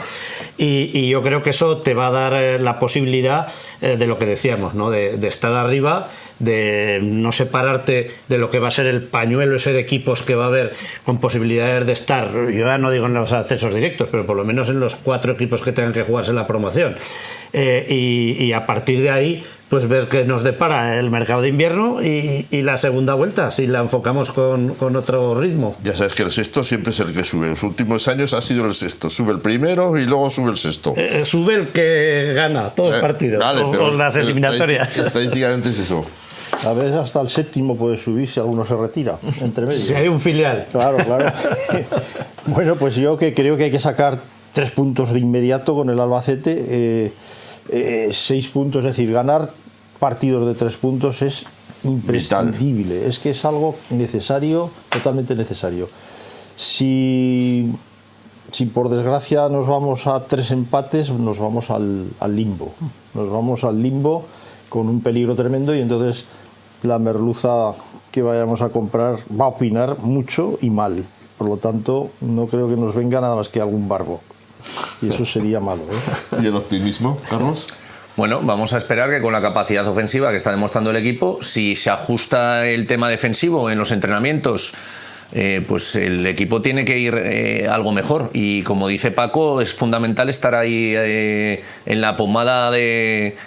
Speaker 8: y yo creo que eso te va a dar la posibilidad de lo que decíamos, ¿no? de estar arriba, de no separarte de lo que va a ser el pañuelo ese de equipos que va a haber con posibilidades de estar, yo ya no digo en los accesos directos, pero por lo menos en los 4 equipos que tengan que jugarse la promoción, y a partir de ahí pues ver qué nos depara el mercado de invierno y la segunda vuelta, si la enfocamos con otro ritmo.
Speaker 6: Ya sabes que el sexto siempre es el que sube. En los últimos años ha sido el sexto. Sube el primero y luego sube el sexto.
Speaker 8: Sube el que gana todos los partidos,
Speaker 6: vale,
Speaker 8: o las eliminatorias.
Speaker 6: Estadísticamente es eso.
Speaker 10: A veces hasta el séptimo puede subir si alguno se retira, entre medio.
Speaker 8: Si hay un filial.
Speaker 10: Claro. Bueno, pues yo que creo que hay que sacar 3 puntos de inmediato con el Albacete. 6 puntos, es decir, ganar partidos de 3 puntos es imprescindible. Vital. Es que es algo necesario, totalmente necesario. Si por desgracia nos vamos a 3 empates, nos vamos al limbo. Nos vamos al limbo con un peligro tremendo, y entonces la merluza que vayamos a comprar va a opinar mucho y mal. Por lo tanto, no creo que nos venga nada más que algún barbo. Y eso sería malo, ¿eh?
Speaker 6: ¿Y el optimismo, Carlos?
Speaker 7: Bueno, vamos a esperar que con la capacidad ofensiva que está demostrando el equipo, si se ajusta el tema defensivo en los entrenamientos, pues el equipo tiene que ir algo mejor. Y como dice Paco, es fundamental estar ahí en la pomada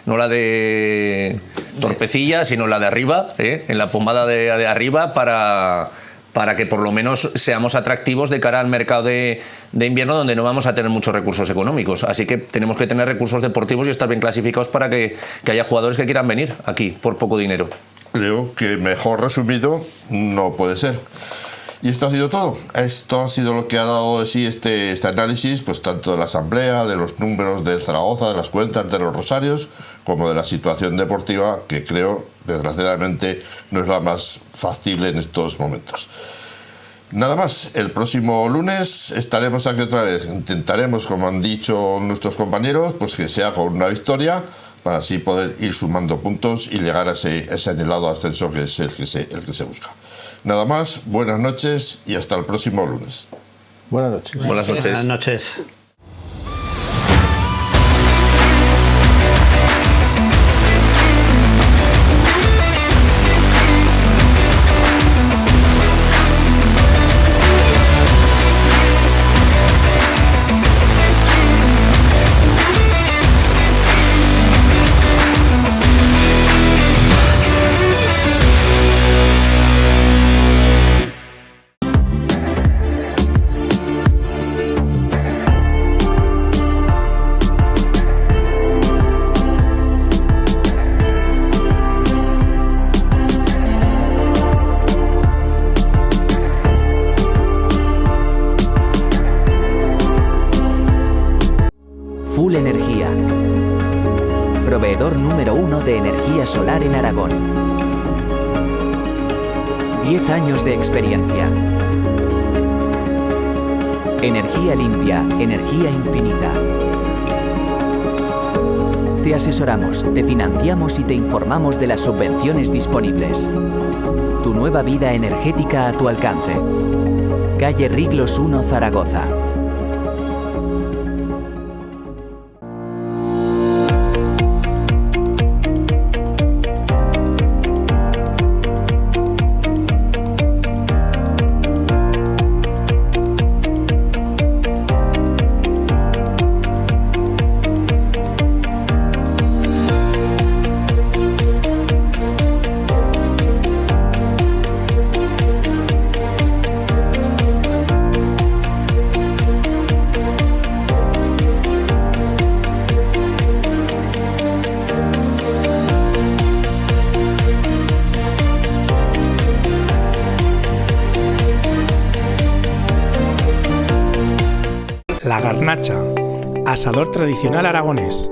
Speaker 7: no la de Torpecilla, sino la de arriba, en la pomada de arriba, para que por lo menos seamos atractivos de cara al mercado de invierno, donde no vamos a tener muchos recursos económicos. Así que tenemos que tener recursos deportivos y estar bien clasificados para que haya jugadores que quieran venir aquí por poco dinero.
Speaker 6: Creo que mejor resumido no puede ser. Y esto ha sido todo. Esto ha sido lo que ha dado de sí este análisis, pues tanto de la asamblea, de los números del Zaragoza, de las cuentas de los Rosarios, como de la situación deportiva, que creo, desgraciadamente, no es la más factible en estos momentos. Nada más, el próximo lunes estaremos aquí otra vez. Intentaremos, como han dicho nuestros compañeros, pues que sea con una victoria, para así poder ir sumando puntos y llegar a ese anhelado ascenso que es el que se busca. Nada más, buenas noches y hasta el próximo lunes.
Speaker 10: Buenas noches.
Speaker 7: Buenas noches.
Speaker 8: Buenas noches.
Speaker 1: en Aragón. 10 años de experiencia. Energía limpia, energía infinita. Te asesoramos, te financiamos y te informamos de las subvenciones disponibles. Tu nueva vida energética a tu alcance. Calle Riglos 1, Zaragoza.
Speaker 2: La garnacha, asador tradicional aragonés,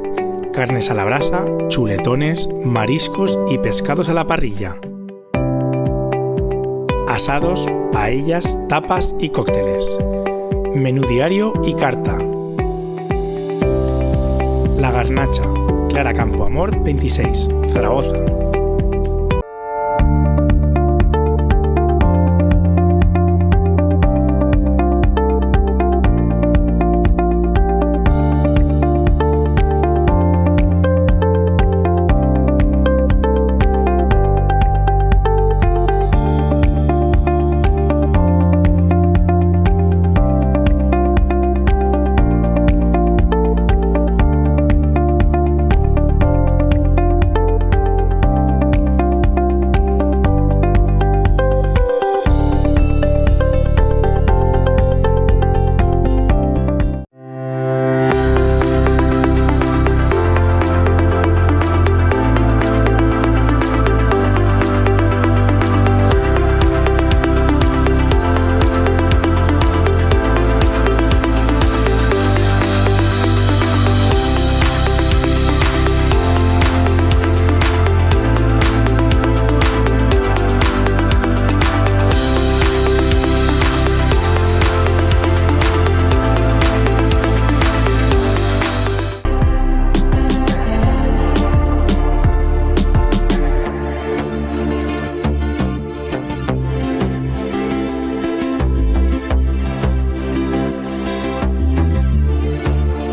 Speaker 2: carnes a la brasa, chuletones, mariscos y pescados a la parrilla, asados, paellas, tapas y cócteles, menú diario y carta. La garnacha, Clara Campoamor 26, Zaragoza.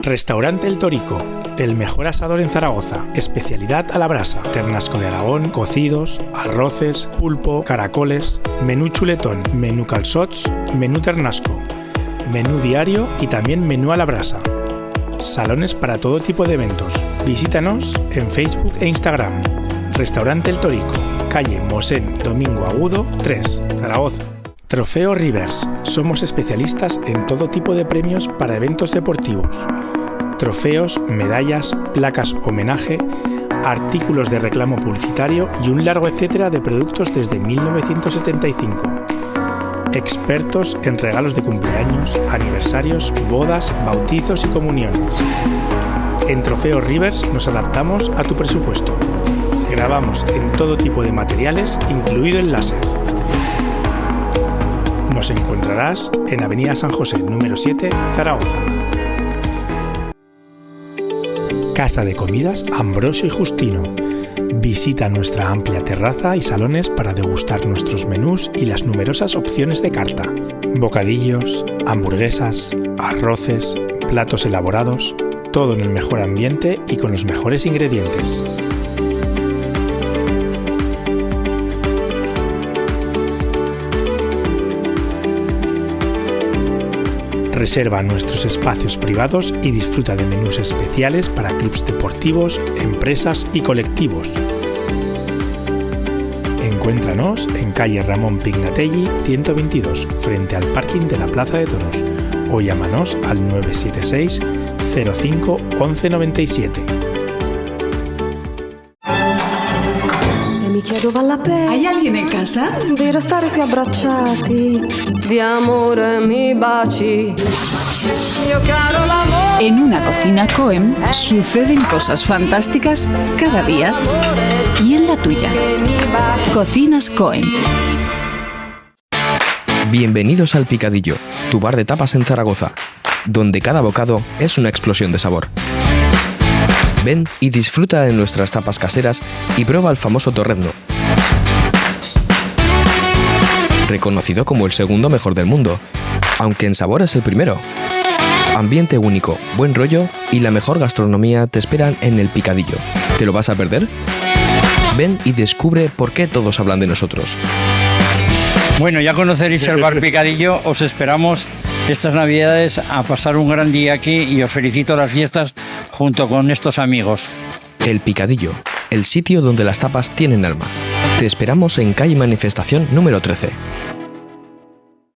Speaker 2: Restaurante El Torico, el mejor asador en Zaragoza, especialidad a la brasa, ternasco de Aragón, cocidos, arroces, pulpo, caracoles, menú chuletón, menú calçots, menú ternasco, menú diario y también menú a la brasa. Salones para todo tipo de eventos. Visítanos en Facebook e Instagram. Restaurante El Torico, calle Mosén Domingo Agudo 3, Zaragoza. Trofeo Rivers. Somos especialistas en todo tipo de premios para eventos deportivos. Trofeos, medallas, placas homenaje, artículos de reclamo publicitario y un largo etcétera de productos desde 1975. Expertos en regalos de cumpleaños, aniversarios, bodas, bautizos y comuniones. En Trofeo Rivers nos adaptamos a tu presupuesto. Grabamos en todo tipo de materiales, incluido el láser. Nos encontrarás en Avenida San José, número 7, Zaragoza. Casa de Comidas Ambrosio y Justino. Visita nuestra amplia terraza y salones para degustar nuestros menús y las numerosas opciones de carta. Bocadillos, hamburguesas, arroces, platos elaborados, todo en el mejor ambiente y con los mejores ingredientes. Reserva nuestros espacios privados y disfruta de menús especiales para clubes deportivos, empresas y colectivos. Encuéntranos en calle Ramón Pignatelli 122, frente al parking de la Plaza de Toros, o llámanos al 976 05 11 97.
Speaker 3: ¿Hay alguien en casa?
Speaker 12: Di restare qui abbracciati, di amore mi baci.
Speaker 3: En una cocina Coem suceden cosas fantásticas cada día. Y en la tuya. Cocinas Coem.
Speaker 4: Bienvenidos al Picadillo, tu bar de tapas en Zaragoza, donde cada bocado es una explosión de sabor. Ven y disfruta de nuestras tapas caseras y prueba el famoso torrezno, reconocido como el segundo mejor del mundo, aunque en sabor es el primero. Ambiente único, buen rollo y la mejor gastronomía te esperan en el Picadillo. ¿Te lo vas a perder? Ven y descubre por qué todos hablan de nosotros.
Speaker 5: Bueno, ya conoceréis el bar Picadillo, os esperamos estas Navidades a pasar un gran día aquí y os felicito las fiestas junto con estos amigos.
Speaker 4: El Picadillo, el sitio donde las tapas tienen alma. Te esperamos en calle Manifestación número 13.